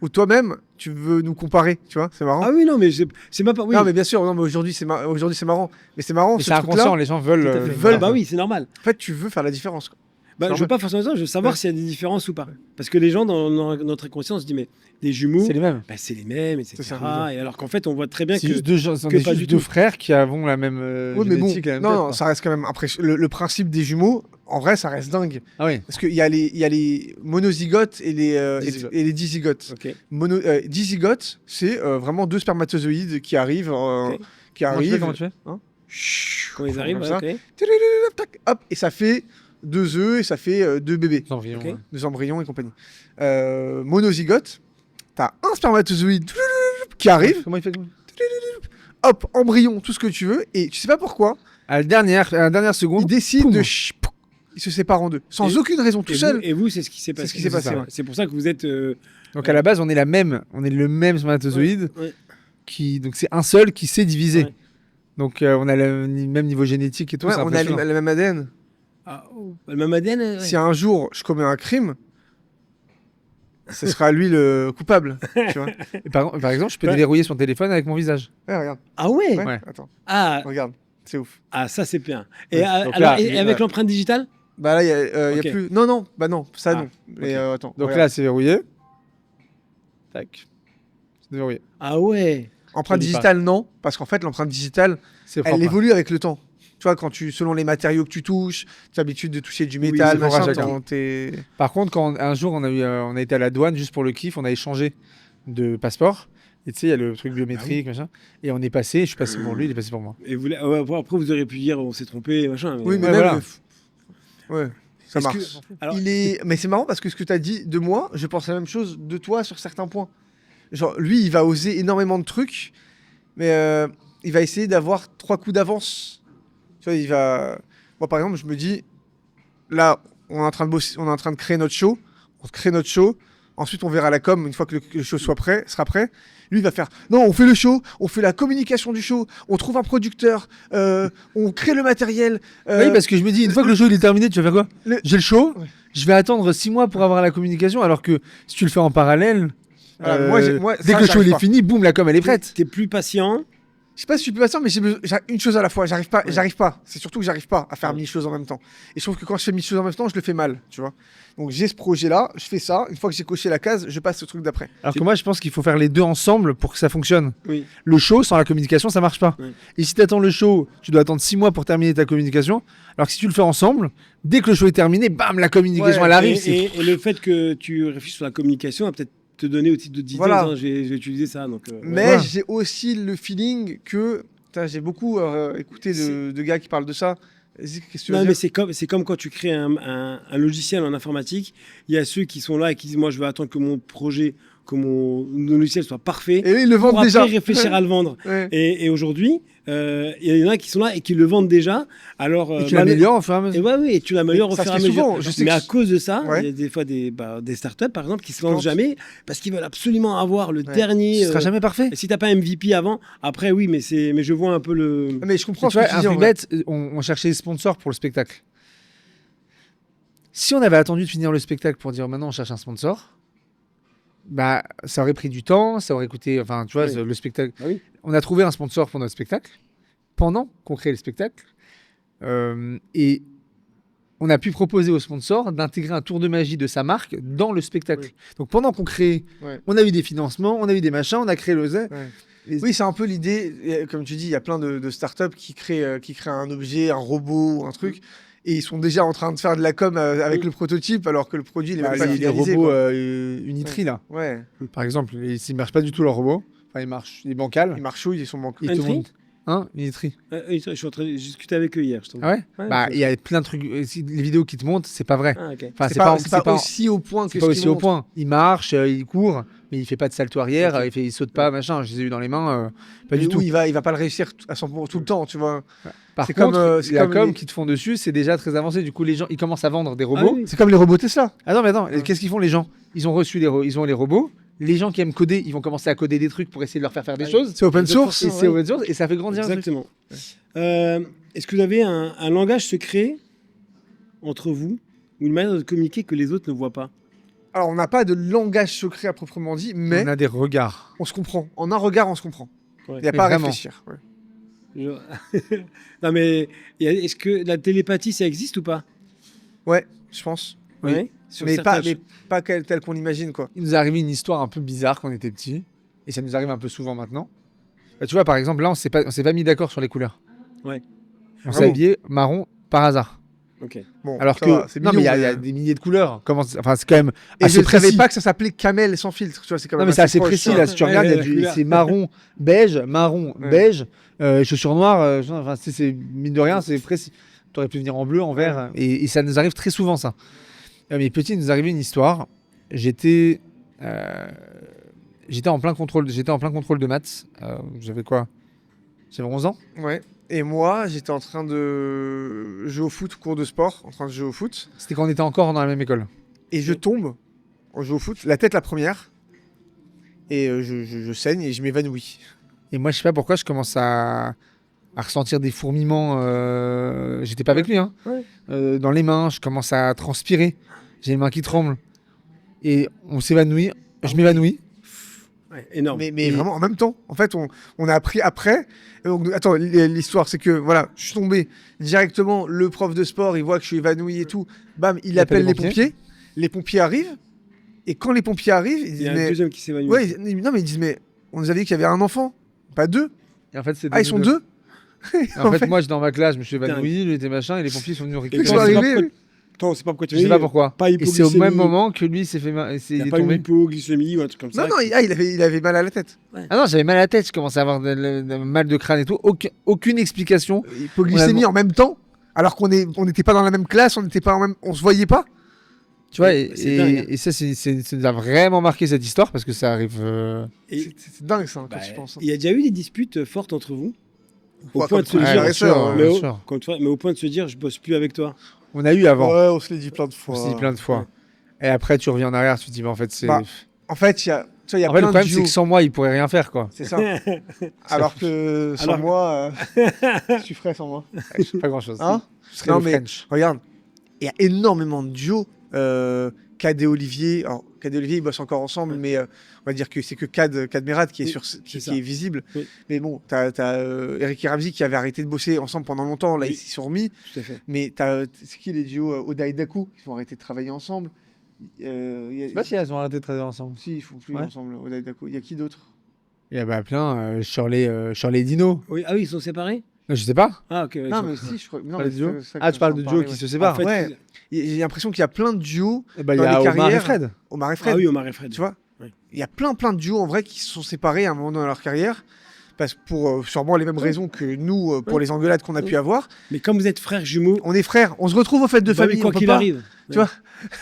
où toi-même, tu veux nous comparer. Tu vois, c'est marrant. Ah oui, non, mais c'est pas. Oui. Non, mais bien sûr, non, mais aujourd'hui, c'est marrant. Mais c'est marrant, Mais ce c'est truc-là. inconscient, les gens veulent. Tout à fait. veulent- Ah bah oui, c'est normal. En fait, tu veux faire la différence. Quoi. Bah, C'est je veux normal. pas forcément ça, je veux savoir Ouais. s'il y a des différences ou pas. Parce que les gens, dans notre inconscient, se disent, mais des jumeaux, C'est les mêmes. bah, c'est les mêmes, etc. C'est ça. Et alors qu'en fait, on voit très bien C'est que. juste deux gens, on que est pas juste du deux tout. frères qui avons la même Oui, mais bon, génétique, la même non, tête, non, quoi. ça reste quand même impressionnant. Le principe des jumeaux, en vrai, ça reste dingue. Ah oui. Parce qu'il y a les monozygotes et les Dizygotes. et les dizygotes. Ok. Dizygote, c'est vraiment deux spermatozoïdes qui arrivent. Ok. Qui Comment tu fais, arrivent. comment tu fais Quand ils arrivent, Comme ouais, ça. ok. Tac, hop, et ça fait 2 œufs et ça fait 2 bébés. Embryons, Ok. ouais. 2 embryons et compagnie. Monozygote, t'as un spermatozoïde qui arrive, Comment il fait hop, embryon, tout ce que tu veux, et tu sais pas pourquoi, À la dernière seconde. il décide poum. il se sépare en deux, sans Et- aucune raison, tout Et seul. vous- Et vous, c'est ce qui s'est passé. ce qui s'est passé, ça. ouais. C'est pour ça que vous êtes. Donc à la base, on est le même spermatozoïde Ouais. donc c'est un seul qui s'est divisé. Ouais. Donc on a le même niveau génétique et tout. Ouais, c'est on a impressionnant. la même ADN. Ah, oh. Le même ADN. Ouais. Si un jour je commets un crime, ce sera lui le coupable. Tu vois. Et par exemple, je peux Ouais. déverrouiller son téléphone avec mon visage. Ouais, regarde. Ah ouais. Ouais, Ouais. Attends, Ah, regarde. C'est ouf. ah, ça c'est bien. Et, Ouais. alors, Donc là, et avec ouais. l'empreinte digitale. Bah là, il y Ok. a plus. Non, bah non, ça Ah, non. Mais ok. attends. Donc regarde. là, c'est verrouillé. Tac. C'est verrouillé. Ah ouais. Empreinte je dis pas. digitale, non, parce qu'en fait, l'empreinte digitale, C'est elle propre. hein. évolue avec le temps. Tu vois, selon les matériaux que tu touches, tu as l'habitude de toucher du métal, c'est propre à machin, chacun. t'es- Par contre, un jour, on a été à la douane juste pour le kiff, on a échangé de passeport. Et tu sais, il y a le truc biométrique, machin. Et on est passé, je suis passé pour lui, il est passé pour moi. Et vous, après, vous auriez pu dire on s'est trompé, machin. Oui, mais Ouais, même. voilà. Ouais, ça Est-ce marche. que- alors, Mais c'est marrant parce que ce que tu as dit de moi, je pense la même chose de toi sur certains points. Genre, lui, il va oser énormément de trucs, mais il va essayer d'avoir 3 coups d'avance. Tu vois, il va. Moi, par exemple, je me dis, là, on est en train de bosser, on est en train de créer notre show. On crée notre show. Ensuite, on verra la com une fois que le show sera prêt. Lui, il va faire non, on fait le show, on fait la communication du show, on trouve un producteur, on crée le matériel. Oui, parce que je me dis, une fois que le show il est terminé, tu vas faire quoi le- J'ai le show, Ouais. je vais attendre 6 mois pour avoir la communication, alors que si tu le fais en parallèle, Voilà, moi, dès ça, que le show j'arrive il est pas. fini, boum, la com elle est prête. T'es plus patient. Je sais pas si je suis plus patient, mais une chose à la fois. J'arrive pas. C'est surtout que j'arrive pas à faire 1000 choses en même temps. Et je trouve que quand je fais 1000 choses en même temps, je le fais mal, tu vois. Donc j'ai ce projet-là, je fais ça. Une fois que j'ai coché la case, je passe au truc d'après. Alors que moi, je pense qu'il faut faire les deux ensemble pour que ça fonctionne. Oui. Le show sans la communication, ça marche pas. Ouais. Et si tu attends le show, tu dois attendre 6 mois pour terminer ta communication. Alors que si tu le fais ensemble, dès que le show est terminé, bam, la communication Ouais, elle arrive. Et le fait que tu réfléchisses sur la communication va peut-être te donner aussi d'autres idées. Voilà. hein, je vais utiliser ça. Donc, Mais Voilà. j'ai aussi le feeling que. Putain, j'ai beaucoup écouté de gars qui parlent de ça. Vas-y, qu'est-ce que tu veux Non, dire mais c'est comme quand tu crées un logiciel en informatique. Il y a ceux qui sont là et qui disent moi je veux attendre que mon projet, que mon logiciel soit parfait. Et eux, ils le Pour vendent après déjà. réfléchir à le vendre. Ouais. Et aujourd'hui, il y en a qui sont là et qui le vendent déjà. Alors, Et tu l'améliores au fur et à mesure. Et ouais, et tu l'améliores au Ça fur se et à fait mesure. souvent, je sais Mais que à cause de ça, Ouais. il y a des fois des startups, par exemple, qui se Plantent. lancent jamais parce qu'ils veulent absolument avoir le Ouais. dernier. Ce sera jamais parfait. Et si t'as pas un MVP avant, après oui, mais je vois un peu le. Mais je comprends Tu ce vois, que tu un dis. en truc vrai. bête, on cherchait des sponsors pour le spectacle. Si on avait attendu de finir le spectacle pour dire maintenant on cherche un sponsor, bah ça aurait pris du temps, ça aurait coûté, enfin tu vois, Oui. le spectacle. Ah oui. On a trouvé un sponsor pour notre spectacle pendant qu'on créait le spectacle et on a pu proposer au sponsor d'intégrer un tour de magie de sa marque dans le spectacle. Oui. Donc pendant qu'on créait, Ouais. on a eu des financements, on a eu des machins, on a créé le Z. Ouais. Oui, c'est un peu l'idée. Et comme tu dis, il y a plein de startups qui créent un objet, un robot ou un truc. Et ils sont déjà en train de faire de la com avec le prototype, alors que le produit, il est Bah, même pas les finalisé, robots quoi. Unitri là, Ouais, par exemple, ils ne marchent pas du tout leur robot. Enfin, ils marchent, ils bancals. ils marchouillent, ils sont manqués. Et tout le Unitri monde. Hein, Unitri. Je suis en train de discuter avec eux hier. Justement. Ah ouais, Ouais, bah, c'est- il y a plein de trucs. Les vidéos qui te montrent, c'est pas vrai. Ah, ok. Enfin, C'est pas aussi au point que c'est ce pas qu'ils aussi au montrent. point. Il marche, il court, mais il fait pas de salto arrière, Ok. il saute pas, machin. Je les ai eu dans les mains, pas du Mais tout. où il va pas le réussir à 100% tout le temps, tu vois. Par c'est contre, comme, c'est la comme com les- qui te font dessus, c'est déjà très avancé. Du coup, les gens, ils commencent à vendre des Ah robots. oui. C'est comme les robots Tesla. Ah non, mais attends, qu'est-ce qu'ils font les gens? Ils ont reçu ils ont les robots. Les gens qui aiment coder, ils vont commencer à coder des trucs pour essayer de leur faire des choses. C'est open De source. Et force. c'est open source et ça fait grandir un truc. Exactement. Est-ce que vous avez un langage secret entre vous ou une manière de communiquer que les autres ne voient pas? Alors, on n'a pas de langage secret à proprement dit, mais On a des regards. on se comprend. En un regard, on se comprend. Ouais. Il n'y a Mais pas à vraiment. réfléchir. Ouais. Non mais est-ce que la télépathie ça existe ou pas? Ouais, je pense. Oui. Ouais. Sur Mais certains pas tel qu'on imagine, quoi. Il nous est arrivé une histoire un peu bizarre quand on était petits. Et ça nous arrive un peu souvent maintenant. Bah, tu vois, par exemple, là, on s'est pas mis d'accord sur les couleurs. Ouais. On Ah s'est bon habillé marron par hasard. Ok. Bon, Alors ça que. va, c'est Non, mais il y, mignon, a des milliers de couleurs. Enfin, c'est quand même. Et assez je ne savais précis. pas que ça s'appelait camel sans filtre. Tu vois, c'est quand Non, même mais c'est assez proche, précis ça. là. Si tu Ouais, regardes, il y a la du- couleur. c'est marron, marron, Ouais. beige, chaussures noires. Enfin, c'est mine de rien, c'est précis. Tu aurais pu venir en bleu, en vert. Et ça nous arrive très souvent, ça. Mais petit, il nous arrivait une histoire. J'étais en plein contrôle de maths. J'avais quoi? J'avais 11 ans. Ouais. Et moi, j'étais en train de jouer au foot, cours de sport, en train de jouer au foot. C'était quand on était encore dans la même école. Et je tombe, on joue au foot, la tête la première. Et je saigne et je m'évanouis. Et moi, je sais pas pourquoi, je commence à ressentir des fourmillements. J'étais pas avec lui, hein. Ouais. Dans les mains, je commence à transpirer. J'ai les mains qui tremblent. Et on s'évanouit. Je m'évanouis. Ouais, énorme. Mais vraiment en même temps. En fait, on a appris après. Donc, attends, l'histoire, c'est que voilà, je suis tombé directement. Le prof de sport, il voit que je suis évanoui et tout. Bam, il appelle les pompiers. Les pompiers arrivent. Et quand les pompiers arrivent, ils Il disent y a un mais deuxième qui s'évanouit. ouais, non mais ils disent mais on nous avait dit qu'il y avait un enfant, pas deux. Et en fait, c'est Ah, ils sont deux. En fait, moi, j'étais dans ma classe, je me suis évanoui, lui était machin, et les pompiers sont venus Ils récupérer. sont on sait pas arrivés. pourquoi- Toi, on sait pas pourquoi tu Je sais dis, pas pourquoi. Pas Et c'est au hypoglycémie. même moment que lui s'est fait Il il n'y a est pas une tombé. hypoglycémie ou un truc comme ça. Non, il avait mal à la tête. Ah non, j'avais mal à la tête, je commençais à avoir mal de crâne et tout. Aucune explication. Hypoglycémie en même temps, alors qu'on n'était pas dans la même classe, on se voyait pas. Tu vois, C'est dingue, hein. et ça, ça nous a vraiment marqué cette histoire parce que ça arrive. Et- C'est dingue ça quand bah, tu penses. il y a déjà eu des disputes fortes entre vous au Ouais, point de se comme dire, frères et sœurs, mais, bien au, sûr. mais au point de se dire, je bosse plus avec toi. On a eu avant. Ouais, on se l'est dit plein de fois. On s'est dit plein de fois. Et après, tu reviens en arrière, tu te dis, bah, en fait, c'est. Bah, En fait, il y a en fait, le plein de problème, c'est duos. que sans moi, il pourrait rien faire, quoi. C'est ça. Alors que sans Alors- moi, tu ferais sans moi. Pas grand chose. Hein Je serais Non, le mais- French. Regarde, il y a énormément de duos. Cad et Olivier. Alors, Cad et Olivier, ils bossent encore ensemble, mais on va dire que c'est que Cad Merad qui est, Oui, qui ça. est visible. Oui. Mais bon, t'as Eric et Ramsey qui avaient arrêté de bosser ensemble pendant longtemps. Là, Oui. ils s'y sont remis. Tout à fait. Mais c'est qui les duos Oda et Daku Ils ont arrêté de travailler ensemble. Il y a- Je sais pas si elles ont arrêté de travailler ensemble. Si, ils font plus Ouais. ensemble, Oda et Daku. Il y a qui d'autre Il y a bah, plein. Shirley et Dino. Oui, ah oui, ils sont séparés. Je sais pas. Ah ok. ils Non, sont- mais si, je crois. Non, Pas mais les duos. c'est ça Ah, que tu parles j'en de duos parlais, qui ouais. se séparent. En fait, Ouais. J'ai l'impression qu'il y a plein de duos. Eh ben, il y dans a les Omar et carrières. Fred. Omar et Fred. Ah oui, Omar et Fred. Tu vois Oui. Il y a plein de duos en vrai qui se sont séparés à un moment dans leur carrière. Parce pour sûrement les mêmes raisons que nous, pour Ouais. les engueulades qu'on a pu avoir. Mais comme vous êtes frères jumeaux, On est frères, on se retrouve aux fêtes de bah oui, famille. quoi on peut qu'il pas- arrive. Tu vois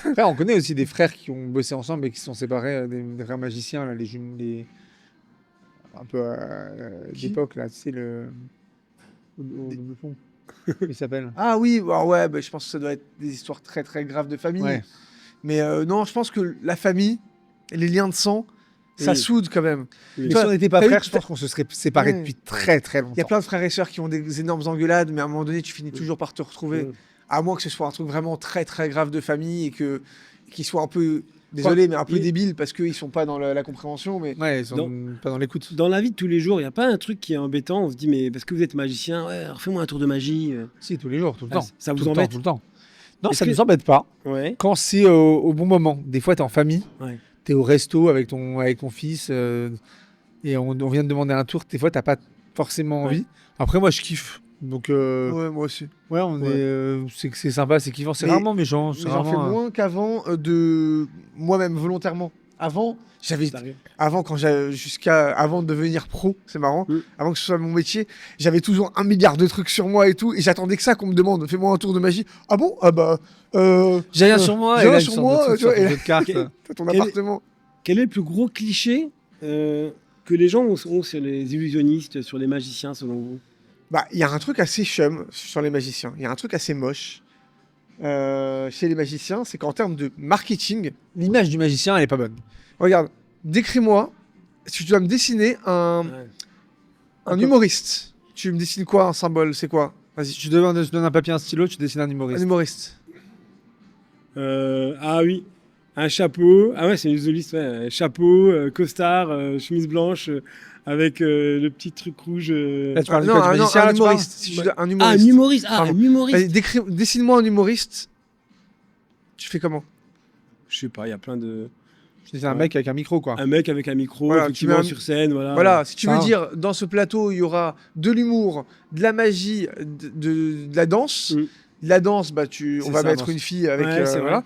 Après, on connaît aussi des frères qui ont bossé ensemble et qui se sont séparés, des frères magiciens, là, les un peu Qui d'époque, là, tu sais, au double fond. Il s'appelle. Ah oui, bah ouais, bah, je pense que ça doit être des histoires très très graves de famille. Ouais. Mais non, je pense que la famille, les liens de sang, ça Oui. soude quand même. Oui. Mais Toi, si on n'était pas t'as eu- frères, je pense qu'on se serait séparés Ouais. depuis très très Il y a longtemps. plein de frères et sœurs qui ont des énormes engueulades, mais à un moment donné, tu finis toujours par te retrouver. Ouais. À moins que ce soit un truc vraiment très très grave de famille et qu'ils soient un peu, désolé, mais un peu il- débiles parce qu'ils sont pas dans la compréhension. Mais Ouais, ils sont Dans- pas dans l'écoute. Dans la vie de tous les jours, il n'y a pas un truc qui est embêtant. On se dit, mais parce que vous êtes magicien, ouais, alors fais-moi un tour de magie. Si, tous les jours, tout le Ah, temps. ça vous Tout le temps, embête tout le temps. Non, Est-ce ça que- nous embête pas. Ouais. Quand c'est au bon moment. Des fois, t'es en famille, Ouais. t'es au resto avec ton fils et on vient de demander un tour. Des fois, t'as pas forcément Ouais. envie. Après, moi, je kiffe. Donc, ouais, moi aussi. ouais, on Ouais. c'est sympa, c'est kiffant. C'est Mais- rarement méchant. C'est Mais j'en fais rarement, moins qu'avant de moi-même volontairement. Avant, Ça arrive. avant de devenir pro, c'est marrant, Mm. avant que ce soit mon métier, j'avais toujours 1 milliard de trucs sur moi et tout, et j'attendais que ça qu'on me demande, fais-moi un tour de magie. Ah bon Ah bah, J'ai rien sur moi. j'ai et rien là, sur ils sortent moi, des trucs tu vois, sur et des cartes. t'as ton Quel est- appartement. Quel est le plus gros cliché que les gens ont sur les illusionnistes, sur les magiciens, selon vous? Bah, il y a un truc assez chum sur les magiciens, il y a un truc assez moche chez les magiciens, c'est qu'en termes de marketing, L'image du magicien, elle est pas bonne. regarde, décris-moi, si tu dois me dessiner un Ouais. humoriste, tu me dessines quoi, un symbole, c'est quoi? Vas-y, Je te donne un papier, un stylo, tu dessines un un humoriste. humoriste. Ah oui, un chapeau. Ah ouais, c'est une illusionniste, ouais. Chapeau, costard, chemise blanche, avec le petit truc rouge. Là, tu parles Non, de quoi, du magicien, un là, tu parles humoriste. Si tu dois- un Ah, un humoriste. humoriste. Ah, Pardon. un humoriste. Vas-y, dessine-moi un humoriste. Tu fais comment? Je sais pas, il y a plein de. C'est un mec avec un micro, quoi. Un mec avec un micro, Voilà, effectivement, tu mets un- sur scène, voilà. Voilà, si tu ça veux va. dire, dans ce plateau, il y aura de l'humour, de la magie, de la danse. Mm. De la danse, bah, on C'est va ça, mettre danse. une fille avec. Ouais, c'est voilà.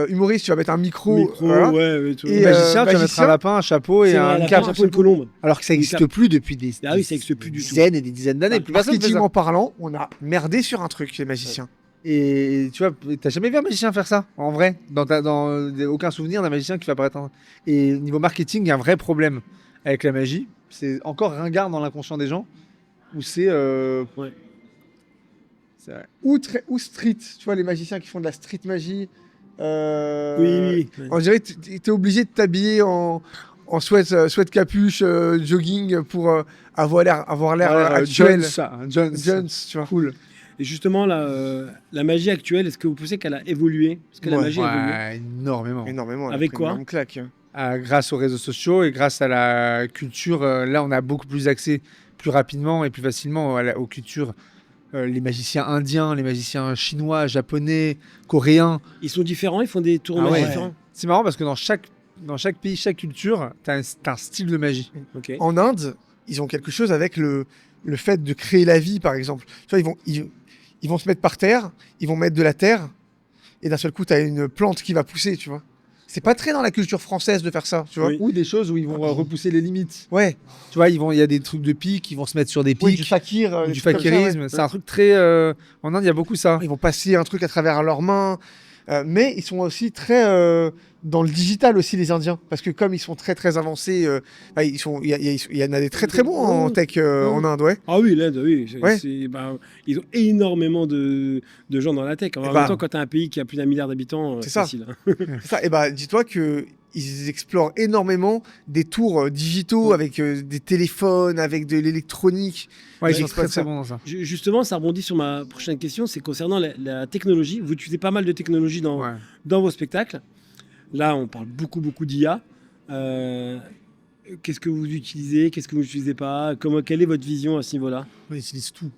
Humoriste, tu vas mettre un micro. Micro, voilà. ouais, tout. Et, Magicien, tu vas mettre magicien, un lapin, un chapeau et C'est vrai, une la cape. chapeau, une colombe. Alors que ça Une n'existe cape. plus depuis des Ah oui, ça existe plus du tout. dizaines et des dizaines d'années. Plus personne fait ça. Marketingment parlant, on a merdé sur un truc, les magiciens. Et tu vois, t'as jamais vu un magicien faire ça, en vrai aucun souvenir d'un magicien qui va apparaître. Et niveau marketing, il y a un vrai problème avec la magie. C'est encore ringard dans l'inconscient des gens. Où c'est. Ouais. C'est vrai. Ou street, tu vois, les magiciens qui font de la street magie. Oui, oui. On dirait que t'es obligé de t'habiller en sweat capuche, jogging pour avoir l'air actuel. Jones, tu vois. Cool. Et justement, la magie actuelle, est-ce que vous pensez qu'elle a évolué? Est-ce que la magie a évolué? Ouais, énormément. Énormément. elle a Avec pris quoi une énorme claque. grâce aux réseaux sociaux et grâce à la culture. Là, on a beaucoup plus accès plus rapidement et plus facilement aux cultures. Les magiciens indiens, les magiciens chinois, japonais, coréens. Ils sont différents, ils font des tours de Ah magie ouais. différents. C'est marrant parce que dans chaque pays, chaque culture, t'as un style de magie. Ok. En Inde, ils ont quelque chose avec le fait de créer la vie, par exemple. Tu vois, ils vont se mettre par terre, ils vont mettre de la terre, et d'un seul coup, tu as une plante qui va pousser, tu vois. C'est pas très dans la culture française de faire ça, tu vois. Oui. Ou des choses où ils vont repousser les limites. Ouais, Tu vois, il y a des trucs de pique, ils vont se mettre sur des pics. oui, du fakir. ou des du trucs comme ça, fakirisme. ouais. C'est un truc très. En Inde, il y a beaucoup ça. Ils vont passer un truc à travers leurs mains. Mais ils sont aussi très dans le digital aussi, les Indiens. Parce que comme ils sont très très avancés, il y en a des très très bons en tech en Inde, ouais. Ah oui, l'Inde, oui. Ouais. Ils ont énormément de gens dans la tech. En Eh même bah. temps, quand tu as un pays qui a plus d'1 milliard d'habitants, C'est c'est ça. facile. Hein. C'est ça. Et bah, dis-toi que ils explorent énormément des tours digitaux avec des téléphones, avec de l'électronique. Ouais, ils Ils sont exploitent très très ça. bons dans ça. Justement, ça rebondit sur ma prochaine question, c'est concernant la technologie. Vous utilisez pas mal de technologie dans Ouais. vos spectacles. Là, on parle beaucoup d'IA. Qu'est-ce que vous utilisez? Qu'est-ce que vous n'utilisez pas? Quelle est votre vision à ce niveau-là? On utilise tout.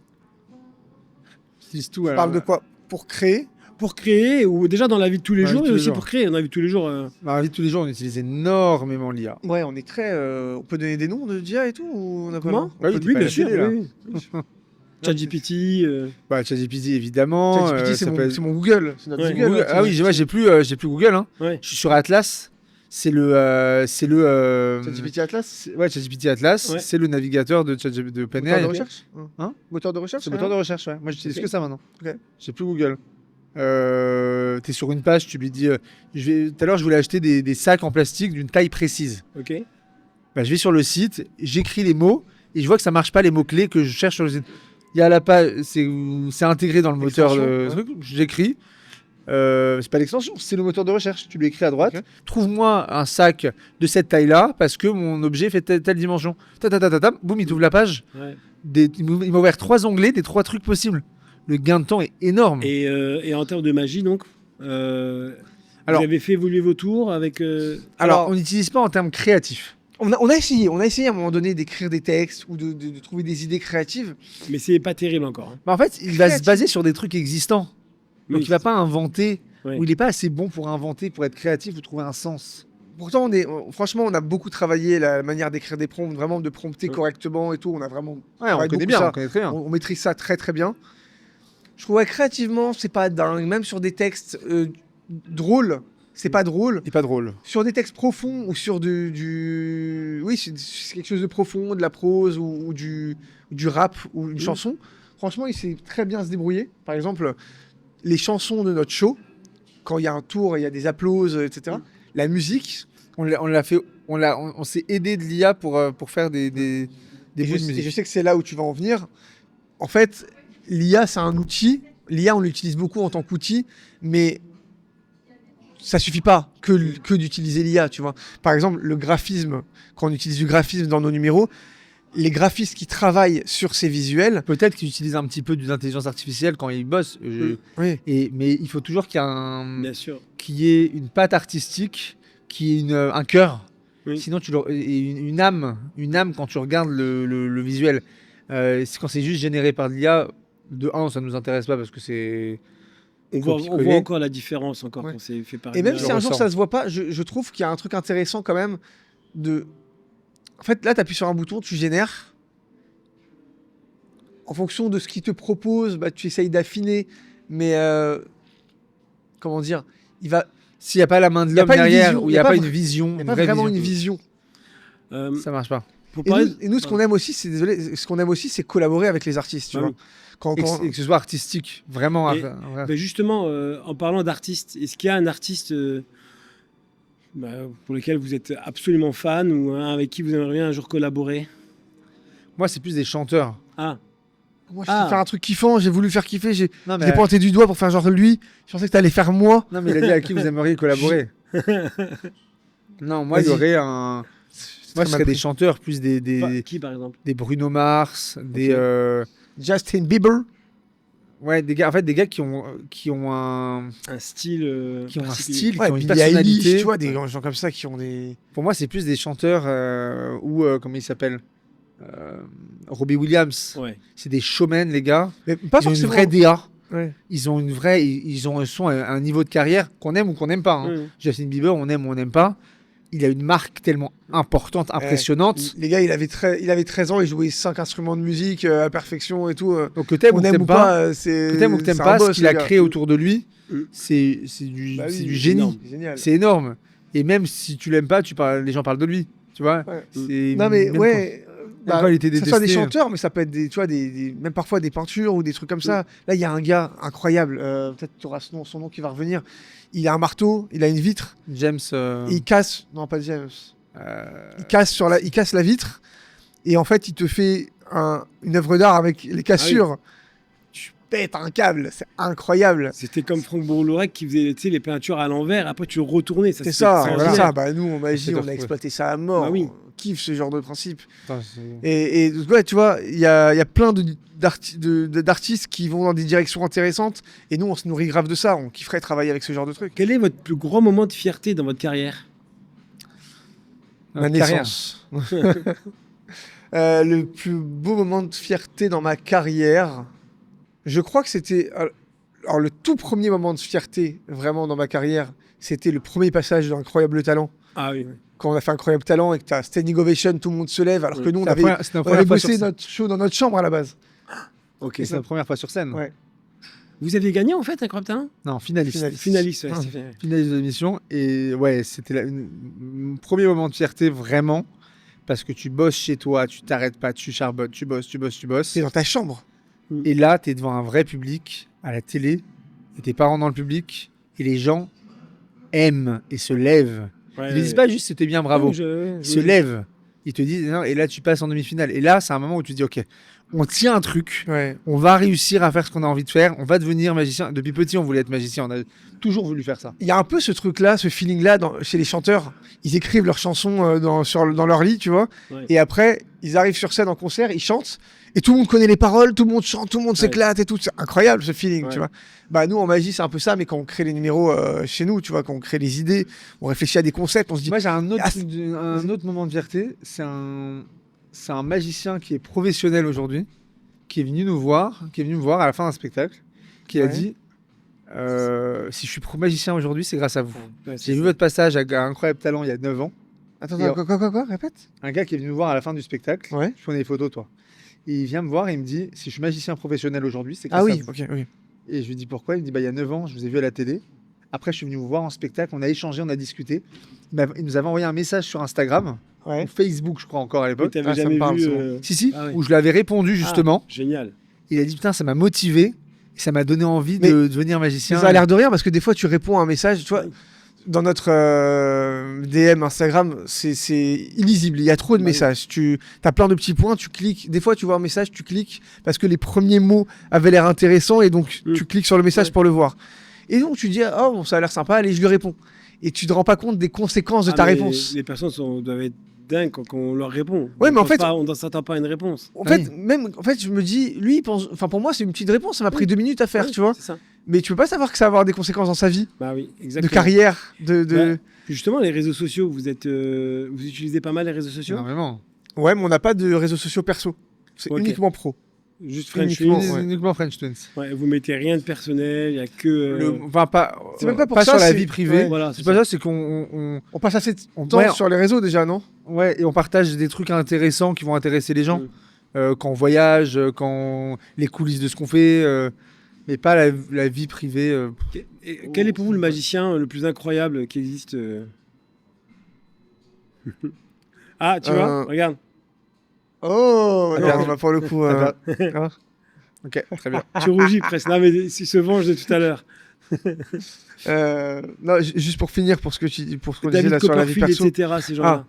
On utilise tout. On parle de quoi? Pour créer. Pour créer, ou déjà dans la vie de tous les Dans la jours, vie et de tous les aussi jours. pour créer. Dans la vie de tous les jours. Dans la vie de tous les jours, on utilise énormément l'IA. Ouais, on est très. On peut donner des noms de DIA et tout ou on a pas Comment? le droit? Bah oui, On t'es peut- pas bien la sûr. télé, là. Oui. ChatGPT. Bah, ChatGPT évidemment. ChatGPT, c'est ça peut être- c'est mon Google. C'est notre Ouais. Google. Google. hein, Ah oui, ChatGPT. moi j'ai plus Google. Hein. Ouais. Je suis sur Atlas. C'est le ChatGPT Atlas. Ouais, ChatGPT Atlas. Ouais. C'est le navigateur de ChatGPT de Moteur de OpenAI. recherche. Hein? Moteur de recherche. C'est le moteur de recherche. Ouais. Moi j'utilise Ok. que ça maintenant. Ok. J'ai plus Google. T'es sur une page, tu lui dis. Tout à l'heure, je voulais acheter des sacs en plastique d'une taille précise. Ok. Bah, je vais sur le site, j'écris les mots et je vois que ça marche pas les mots clés que je cherche sur le site. Il y a la page, c'est intégré dans le moteur de Extension, truc. J'écris. C'est pas l'extension, c'est le moteur de recherche. Tu lui écris à droite. Ok. Trouve-moi un sac de cette taille-là parce que mon objet fait telle dimension. Boum, il t'ouvre la page. Ouais. Il m'a ouvert 3 onglets des 3 trucs possibles. Le gain de temps est énorme. Et en termes de magie, donc, Alors- vous avez fait évoluer vos tours avec. Alors, on n'utilise pas en termes créatifs. On a essayé à un moment donné d'écrire des textes ou de trouver des idées créatives. Mais c'est pas terrible encore. Hein. Bah, en fait, il va se Créatif. baser sur des trucs existants. Donc Oui, il va pas inventer, Ouais. ou il est pas assez bon pour inventer, pour être créatif ou trouver un sens. Pourtant, franchement, on a beaucoup travaillé la manière d'écrire des prompts, vraiment de prompter Ouais. correctement et tout. On a vraiment, Ouais, on travaille connaît beaucoup bien, ça. on connaît très bien. on maîtrise ça très très bien. Je trouvais créativement, c'est pas dingue. Même sur des textes drôles, c'est pas drôle. Et pas drôle. Sur des textes profonds ou sur oui, c'est quelque chose de profond, de la prose ou du rap ou une chanson. Franchement, il sait très bien se débrouiller. Par exemple, les chansons de notre show, quand il y a un tour et il y a des applauses, etc. La musique, On s'est aidé de l'IA pour faire des et bouts de je musique. sais que c'est là où tu vas en venir. En fait, l'IA, c'est un outil. L'IA, on l'utilise beaucoup en tant qu'outil, mais ça suffit pas que d'utiliser l'IA, tu vois. Par exemple, le graphisme, quand on utilise du graphisme dans nos numéros, les graphistes qui travaillent sur ces visuels, Peut-être qu'ils utilisent un petit peu d'intelligence artificielle quand ils bossent. oui, Mais il faut toujours qu'il Bien sûr. y ait une patte artistique, qu'il y ait un cœur. Oui. Sinon, et une âme quand tu regardes le visuel. Quand c'est juste généré par l'IA, de 1, ça nous intéresse pas parce que c'est. On voit Copier-coller. encore la différence encore Ouais. quand c'est fait par et même l'IA. si un jour ressens. ça se voit pas, je trouve qu'il y a un truc intéressant quand même de. En fait, là, tu appuies sur un bouton, tu génères. En fonction de ce qu'il te propose, bah, tu essayes d'affiner. Mais comment dire, il va. S'il n'y a pas la main de Il y a l'homme pas une derrière, vision, ou il il y n'y a a pas pas une vra- vision, Il n'y a une pas vraie vraiment une vision. Ça marche pas. Pour Et parler- nous, ce qu'on aime aussi, ce qu'on aime aussi, c'est collaborer avec les artistes, tu Ah vois. oui. Et que ce soit artistique, vraiment. Et- Ben justement, en parlant d'artistes, est-ce qu'il y a un artiste pour lequel vous êtes absolument fan ou avec qui vous aimeriez un jour collaborer? Moi, c'est plus des chanteurs. Ah, Moi, je vais faire un truc kiffant, j'ai voulu faire kiffer, j'ai Non, j'ai pointé du doigt pour faire genre lui. Je pensais que t'allais faire moi. Non, mais il a dit à qui vous aimeriez collaborer. Non, moi, il y Vas-y. aurait un. Moi, ce serait des chanteurs, plus qui par exemple? des Bruno Mars, des. Ok. Justin Bieber. Ouais, des gars, en fait, des gars qui ont un Un style. qui ont un particulier. style, qui Ouais, ont une Billie Eilish, personnalité. tu vois, des gens comme ça qui ont des. Pour moi, c'est plus des chanteurs ou comment il s'appelle Robbie Williams. Ouais. C'est des showmen, les gars. Mais pas Ils ont une forcément. vraie DA. Ouais. Ils ont un son, un niveau de carrière qu'on aime ou qu'on n'aime pas. Hein. Ouais. Justin Bieber, on aime ou on n'aime pas. Il a une marque tellement importante, impressionnante. Les gars, il avait 13 ans, il jouait 5 instruments de musique à perfection et tout. Donc que t'aimes On ou que aime t'aimes ou pas, pas, c'est. que t'aimes ou que t'aimes c'est un pas, ce boss, qu'il le a gars. créé autour de lui, Mm. c'est Bah oui, du c'est génie. énorme. C'est génial. C'est énorme. Et même si tu l'aimes pas, les gens parlent de lui. Tu vois. Ouais. C'est Non mais même ouais. quand il était ça soit des détesté. chanteurs, mais ça peut être des, tu vois, même parfois des peintures ou des trucs comme ça. Là, il y a un gars incroyable. Peut-être tu auras son nom qui va revenir. Il a un marteau, il a une vitre, James. et il casse. Non, pas James. Il casse la vitre et en fait, il te fait une œuvre d'art avec les cassures. Tu pètes un câble, c'est incroyable. C'était comme Franck Bourlourec qui faisait les peintures à l'envers, après tu le retournais. C'est ça, c'était voilà. génial. Ça. Bah, nous, en magie, C'est on a retrouvé. exploité ça à mort. Bah oui. On kiffe ce genre de principe. Putain, Et ouais, tu vois, il y a plein d'artistes qui vont dans des directions intéressantes. Et nous, on se nourrit grave de ça. On kifferait travailler avec ce genre de truc. Quel est votre plus grand moment de fierté dans votre carrière? Ma carrière. naissance. Le plus beau moment de fierté dans ma carrière, je crois que c'était... Alors, le tout premier moment de fierté, vraiment, dans ma carrière, c'était le premier passage d'Incroyable Talent. Ah oui. Quand on a fait Incroyable Talent et que tu as standing ovation, tout le monde se lève, alors que nous, on avait C'était la première fois sur bossé scène. notre show dans notre chambre à la base. Ok. C'est la première fois sur scène. Ouais. Vous aviez gagné en fait, Incroyable Talent? Non, finaliste. Finaliste, ouais. Ah. Finaliste de l'émission. Et ouais, c'était mon premier moment de fierté, vraiment. Parce que tu bosses chez toi, tu t'arrêtes pas, tu charbonnes, tu bosses. C'est dans ta chambre. Et là, tu es devant un vrai public, à la télé, et tes parents dans le public, et les gens aiment et se lèvent. Ouais, Ils ne disent pas juste c'était bien, bravo. Ils se lèvent. Ils te disent, non, et là, tu passes en demi-finale. Et là, c'est un moment où tu te dis, ok, on tient un truc, Ouais. on va réussir à faire ce qu'on a envie de faire, on va devenir magicien. Depuis petit, on voulait être magicien, on a toujours voulu faire ça. Il y a un peu ce truc-là, ce feeling-là chez les chanteurs. Ils écrivent leurs chansons dans leur lit, tu vois. Ouais. Et après, ils arrivent sur scène en concert, ils chantent. Et tout le monde connaît les paroles, tout le monde chante, tout le monde s'éclate et tout. C'est incroyable ce feeling, Ouais. tu vois. Bah, nous, en magie, c'est un peu ça, mais quand on crée les numéros chez nous, tu vois, quand on crée les idées, on réfléchit à des concepts, on se dit. Moi, j'ai un autre, Ah, un autre moment de fierté. C'est un magicien qui est professionnel aujourd'hui, qui est venu nous voir, à la fin d'un spectacle, qui a Ouais. dit si je suis magicien aujourd'hui, c'est grâce à vous. Ouais, J'ai vu votre passage à Incroyable Talent il y a 9 ans. Attends, Et- quoi, répète. Un gars qui est venu nous voir à la fin du spectacle. Ouais. Je prenais des photos, toi. Et il vient me voir et il me dit si je suis magicien professionnel aujourd'hui, c'est grâce Ah à oui, vous. ok, oui. Et je lui dis pourquoi. Il me dit bah, il y a 9 ans, je vous ai vu à la télé. Après, je suis venu vous voir en spectacle. On a échangé, on a discuté. Il nous avait envoyé un message sur Instagram, Ouais. ou Facebook, je crois encore à Oui, l'époque. t'avais Ah, ça jamais me parle, vu. c'est bon. Si, Ah oui. où je lui avais répondu justement. Ah, génial. Il a dit putain, ça m'a motivé. Et ça m'a donné envie Mais- de devenir magicien. Ça a l'air de rien parce que des fois, tu réponds à un message, tu vois. Oui. Dans notre DM Instagram, c'est illisible. Il y a trop de Oui. messages. Tu as plein de petits points, tu cliques. Des fois, tu vois un message, tu cliques parce que les premiers mots avaient l'air intéressants et donc Mm. tu cliques sur le message Ouais. pour le voir. Et donc, tu dis, oh, bon, ça a l'air sympa, allez, je lui réponds. Et tu te rends pas compte des conséquences de Ah, ta mais réponse. Les personnes doivent être dingues quand on leur répond. Ouais, mais en fait- on ne s'attend pas à une réponse. En Ah fait, je me dis, lui, il pense. Enfin, pour moi, c'est une petite réponse. Ça m'a pris Oui. 2 minutes à faire, Ouais, tu vois. C'est ça. Mais tu peux pas savoir que ça va avoir des conséquences dans sa vie, Bah oui, de exactement. carrière, de. Ouais. Justement, les réseaux sociaux, vous utilisez pas mal les réseaux sociaux? Énormément. Ouais, mais on n'a pas de réseaux sociaux perso. C'est Ok. uniquement pro. Juste French Uniquement, Twins. ouais. Uniquement French Twins. Ouais, vous mettez rien de personnel, il y a que. Enfin, pas, C'est même pas pour pas ça, sur la c'est- vie privée. ouais. Voilà, c'est c'est pas ça. ça, c'est qu'on On passe assez de on- temps ouais, sur les réseaux déjà, non? ouais, et on partage des trucs intéressants qui vont intéresser les gens. Quand on voyage, quand les coulisses de ce qu'on fait, mais pas la vie privée. Et quel est pour vous le magicien le plus incroyable qui existe Ah, tu vois, regarde. Oh, non, Regarde. bah pour le coup. hein. Ok, très bien. Tu rougis presque. Non, mais il se venge de tout à l'heure. Non, juste pour finir, pour ce qu'on disait David là sur la vie Copperfield, perso. etc. Ces gens-là.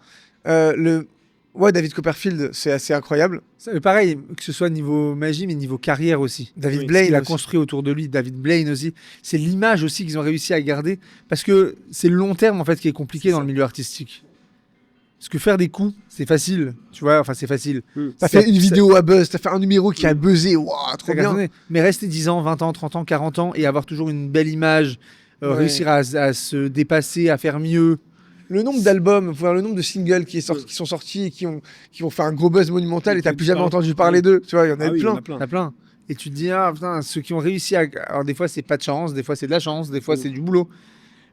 Ouais, David Copperfield, c'est assez incroyable. Pareil, que ce soit niveau magie, mais niveau carrière aussi. David Oui, Blaine, Il a aussi. construit autour de lui, David Blaine aussi. C'est l'image aussi qu'ils ont réussi à garder, parce que c'est le long terme en fait qui est compliqué C'est dans ça. le milieu artistique. Parce que faire des coups, c'est facile, tu vois, enfin c'est facile. T'as fait une vidéo à buzz, t'as fait un numéro qui a buzzé, waouh, trop Ça bien. cartonné. Mais rester 10 ans, 20 ans, 30 ans, 40 ans et avoir toujours une belle image, Ouais. réussir à se dépasser, à faire mieux. Le nombre d'albums, enfin, le nombre de singles qui sont sortis et qui vont faire un gros buzz monumental et t'as plus jamais entendu parler d'eux. Tu vois, il y en a Ah oui, plein. il y en a plein. T'as plein. Et tu te dis, ah putain, ceux qui ont réussi à. Alors des fois, c'est pas de chance, des fois, c'est de la chance, des fois, c'est du boulot.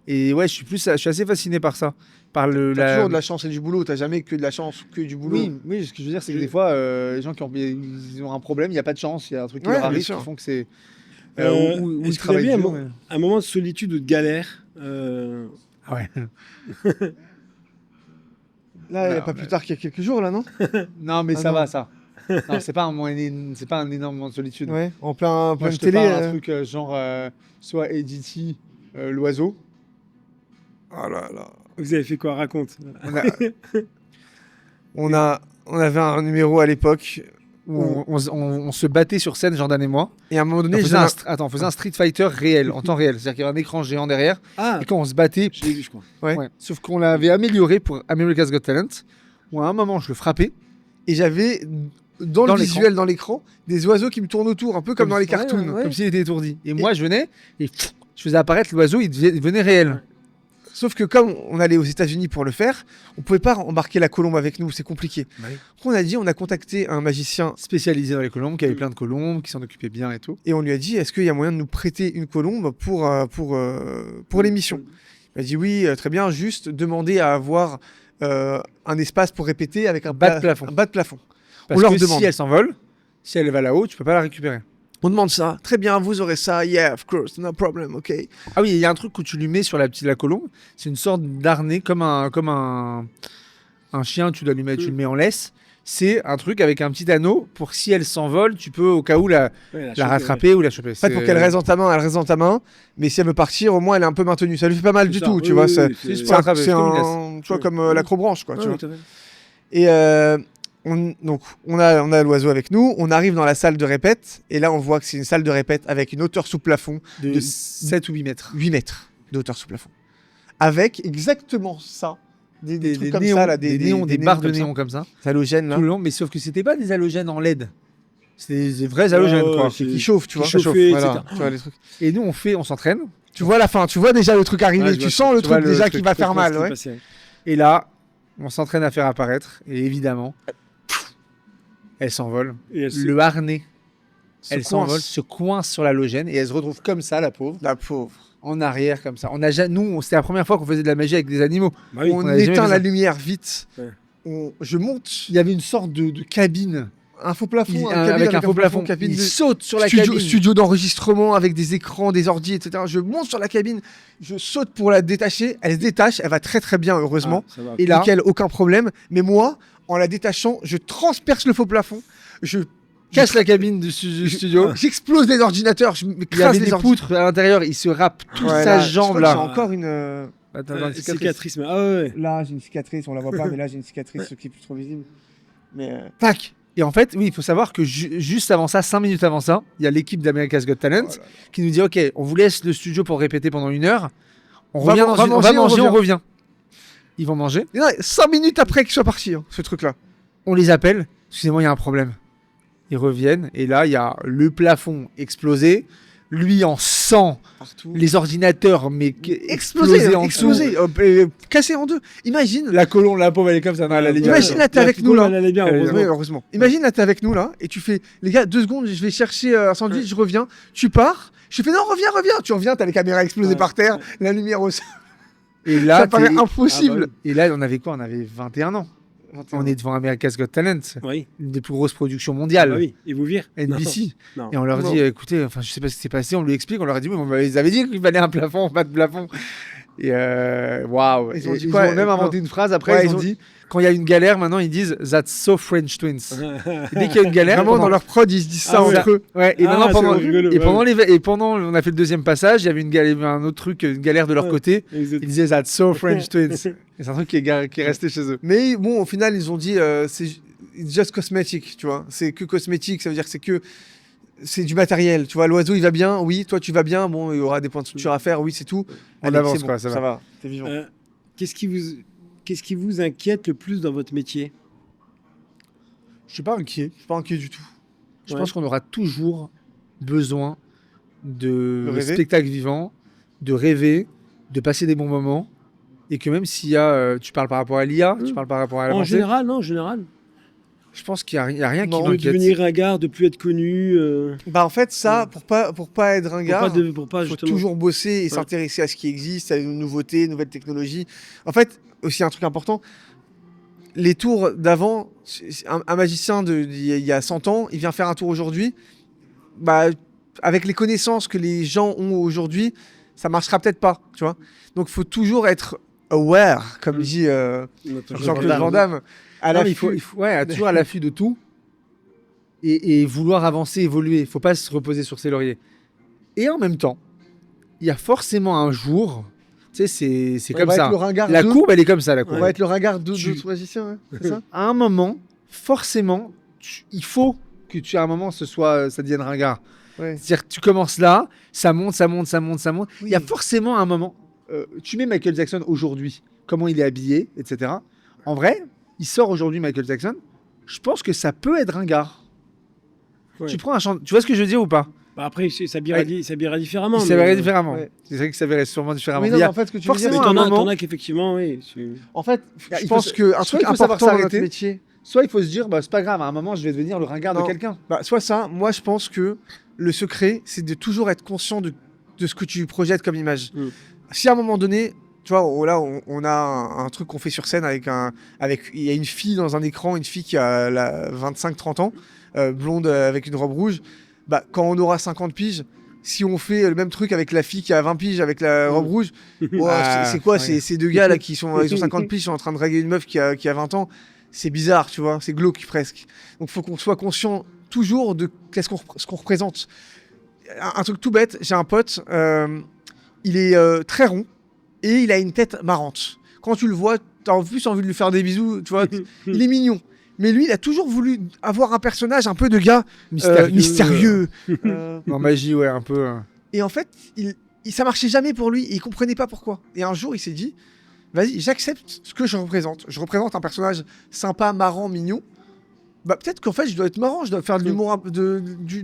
Et ouais, je suis assez fasciné par ça. Par T'as toujours de la chance et du boulot, t'as jamais que de la chance, que du boulot. Oui, oui, ce que je veux dire, c'est que des fois, les gens ils ont un problème, il n'y a pas de chance, il y a un truc qui Ouais, leur bien arrive qui sûr. font que c'est. Est-ce Où ils que vous travaillent avez dur, mais- un moment de solitude ou de galère Ah ouais. Là, il n'y a Non, pas mais- plus tard qu'il y a quelques jours, là, non? Non, mais Ah ça non. va, ça. Non, c'est pas un énorme moment de solitude. Ouais, en Moi, plein je de te télé. parle un truc genre soit Edity, l'oiseau. Oh là là. Vous avez fait quoi? Raconte. On avait un numéro à l'époque Où on se battait sur scène, Jordan et moi. et à un moment On donné, faisait on faisait un Street Fighter réel, en temps réel. C'est-à-dire qu'il y avait un écran géant derrière. Ah, Et quand on se battait, je l'ai vu, je crois. Ouais. ouais. Sauf qu'on l'avait amélioré pour America's Got Talent. Où à un moment, je le frappais. et j'avais dans le Dans visuel, dans l'écran, des oiseaux qui me tournent autour, un peu comme dans les Ouais, cartoons. ouais. Comme s'il était étourdi. Et moi, je venais et je faisais apparaître l'oiseau, il devenait réel. Sauf que comme on allait aux États-Unis pour le faire, on pouvait pas embarquer la colombe avec nous, c'est compliqué. Bah oui. Donc on a contacté un magicien Spécialisé dans les colombes, qui avait plein de colombes, qui s'en occupait bien et tout. et on lui a dit est-ce qu'il y a moyen de nous prêter une colombe pour l'émission. Il m'a dit oui, très bien, juste demander à avoir un espace pour répéter avec un Bas de plafond. Un bas de plafond. Parce On leur que demande. si elle s'envole, si elle va là-haut, tu peux pas la récupérer. On demande ça, très bien, vous aurez ça, yeah, of course, no problem, ok. Ah oui, il y a un truc où tu lui mets sur la colombe, c'est une sorte d'harnais comme un chien, tu dois lui mettre, tu le mets en laisse. C'est un truc avec un petit anneau pour si elle s'envole, tu peux au cas où la rattraper ou la choper. En fait, pour qu'elle reste dans ta main, elle reste dans ta main, mais si elle veut partir, au moins elle est un peu maintenue. Ça lui fait pas mal du tout, tu vois. C'est c'est c'est un- attraper, c'est c'est comme une un, tu vois, comme l'acrobranche, quoi. Tu vois. tout à fait. Et donc, on a l'oiseau avec nous, on arrive dans la salle de répète, et là, on voit que c'est une salle de répète avec une hauteur sous plafond de 7 ou 8 mètres. 8 mètres de hauteur sous plafond. Avec exactement ça. Des trucs comme néons, ça, là, des néons, des barres de comme ça. néon comme ça. Des halogènes, là. Tout le long, mais sauf que c'était pas des halogènes en LED. C'était des vrais halogènes, Ouais, quoi. ouais, Qui chauffent, tu vois. Qui chauffaient, voilà, etc. tu vois, les trucs. Et nous, on s'entraîne. Tu vois la fin, tu vois déjà le truc arriver, Ouais, je tu vois sens le tu vois truc le déjà truc, qui va Je comprends faire mal, ce qui ouais. est passé. Et là, on s'entraîne à faire apparaître. Et évidemment, elle s'envole. Et elle se- Le harnais, elle Se s'envole, coince. se coince sur l'halogène et elle se retrouve comme ça, la pauvre, La pauvre. en arrière, comme ça. Nous, c'était la première fois qu'on faisait de la magie avec des animaux. Bah oui. On on avait jamais éteint fait la ça. lumière vite. Ouais. Je monte Il y avait une sorte de cabine, un faux plafond, avec un faux plafond. cabine Il de- saute sur la studio, cabine. studio d'enregistrement avec des écrans, des ordis, etc. Je monte sur la cabine, je saute pour la détacher. Elle se détache, elle va très très bien, heureusement. Ah, ça va. Et là, Nickel, aucun problème. Mais moi, en la détachant, je transperce le faux plafond. Je casse la cabine du studio. J'explose les ordinateurs, je Il y avait m'écrase des les ordinateurs. poutres à l'intérieur. Il se râpe toute Ouais, sa là, je jambe crois que j'ai là. encore une. Attends, Cicatrice, mais ah ouais. Là, j'ai une cicatrice, on la voit pas, mais là, j'ai une cicatrice, ce qui est plus trop visible. Mais Tac. Et en fait, oui, il faut savoir que juste avant ça, 5 minutes avant ça, il y a l'équipe d'America's Got Talent Oh là là. qui nous dit ok, on vous laisse le studio pour répéter pendant 1 heure. On Va- revient va dans on manger, va on manger, on revient. revient. Ils vont manger. Et non, 5 minutes après qu'il soit parti, hein, ce truc-là. On les appelle. Excusez-moi, il y a un problème. Ils reviennent et là, il y a le plafond explosé, lui en sang, Partout. les ordinateurs mais Explosé, en dessous. cassé en deux. Imagine. La colonne, la pauvre, elle est comme ça. Non, elle allait bien. Imagine là, t'es avec nous là. Elle allait bien, Elle allait heureusement. Oui, heureusement. Imagine là, t'es avec nous là, et tu fais, les gars, 2 secondes, je vais chercher un sandwich, je reviens. Tu pars. Je fais non, reviens. Tu reviens, t'as les caméras explosées Ouais. par terre, la lumière au sol. Et là, Ça paraît t'es- impossible. Et là, on avait quoi? On avait 21 ans. On est devant America's Got Talent, Oui. une des plus grosses productions Ah mondiales. bah oui. Ils vous virent. NBC. Non. Et on leur Non. dit, écoutez, enfin, je sais pas ce qui s'est passé, on lui explique, on leur a dit, oui, ils avaient dit qu'il fallait un plafond, pas de plafond. Et waouh. Ils ont Et dit quoi, même non. inventé une phrase après, Ouais, ils ont dit, quand il y a une galère, maintenant ils disent, that's so French twins. Et dès qu'il y a une galère, Vraiment, pendant- dans leur prod, ils se disent ça Ah ouais. entre eux. Ouais, et Ah, maintenant, c'est pendant, rigolo, et ouais. pendant on a fait le deuxième passage, il y avait il y avait un autre truc, une galère de leur Ouais. côté. Ils étaient- Ils disaient, that's so French twins. Et c'est un truc qui est resté chez eux. Mais bon, au final, ils ont dit c'est it's just cosmetic, tu vois. C'est que cosmétique, ça veut dire que c'est du matériel. Tu vois, l'oiseau il va bien, oui, toi tu vas bien, bon, il y aura des points de suture à faire, oui, c'est tout. On Allez, avance, c'est quoi, ça va. t'es vivant. Qu'est-ce qui vous. qu'est-ce qui vous inquiète le plus dans votre métier? Je suis pas inquiet. Je suis pas inquiet du tout. Je Ouais. pense qu'on aura toujours besoin de De rêver. spectacles vivants, de rêver, de passer des bons moments. Et que même s'il y a, tu parles par rapport à l'IA, tu parles par rapport à la En pensée, général, non, en général. je pense qu'il n'y a rien qui Non, De m'inquiète. devenir ringard, de plus être connu. Bah en fait ça, pour pas être ringard, Pour pas il faut justement. toujours bosser et Ouais. s'intéresser à ce qui existe, à une nouveauté, nouvelles technologies. En fait, aussi un truc important, les tours d'avant, un magicien il y a 100 ans, il vient faire un tour aujourd'hui, bah, avec les connaissances que les gens ont aujourd'hui, ça marchera peut-être pas, tu vois. Donc il faut toujours être aware, comme dit Notre Jean-Claude Van Van Damme. Damme, à Non, mais l'affût. ouais, toujours à l'affût de tout et vouloir avancer, évoluer. Il faut pas se reposer sur ses lauriers. Et en même temps, il y a forcément un jour, tu sais, c'est On comme va ça. être le ringard La de- courbe, elle est comme ça, la On courbe. va être le ringard de Tu- d'autres magiciens, hein, c'est ça? À un moment, forcément, il faut que tu, à un moment, ça devienne ringard. Ouais. C'est-à-dire que tu commences là, ça monte, ça monte, ça monte, ça monte. Il Oui. y a forcément un moment. Tu mets Michael Jackson aujourd'hui, comment il est habillé, etc. En vrai, il sort aujourd'hui Michael Jackson. Je pense que ça peut être ringard. Ouais. Tu prends un chant. Tu vois ce que je veux dire ou pas? Bah, après, ça s'habillera différemment. Il mais, s'avérait différemment. ouais. C'est vrai qu'il s'avérait sûrement différemment. Oui, Il non, y mais a- en fait, ce que tu forcément, veux Mais dire, à un t'en moment- as qu'effectivement, oui. en fait, Il je faut pense se- qu'un soit truc il faut savoir important dans notre s'arrêter. métier, Soit il faut se dire, bah, c'est pas grave, à un moment, je vais devenir le ringard Non. de quelqu'un. bah, soit ça, moi je pense que le secret, c'est de toujours être conscient de ce que tu projettes comme image. Mm. Si à un moment donné, tu vois, là on a un truc qu'on fait sur scène il y a une fille dans un écran, une fille qui a 25-30 ans, blonde avec une robe rouge, bah, quand on aura 50 piges, si on fait le même truc avec la fille qui a 20 piges avec la robe rouge, Ah, c'est quoi ouais. ces deux gars là ils ont 50 piges, ils sont en train de draguer une meuf qui a 20 ans, c'est bizarre, tu vois, c'est glauque presque. Donc faut qu'on soit conscient toujours de ce qu'on représente. Un truc tout bête, j'ai un pote, il est très rond et il a une tête marrante. Quand tu le vois, t'as en plus envie de lui faire des bisous, tu vois, il est mignon. Mais lui, il a toujours voulu avoir un personnage un peu de gars mystérieux. En magie, ouais, un peu. Et en fait, ça marchait jamais pour lui et il comprenait pas pourquoi. Et un jour, il s'est dit, vas-y, j'accepte ce que je représente. Je représente un personnage sympa, marrant, mignon. Bah peut-être qu'en fait, je dois être marrant, je dois faire de l'humour, de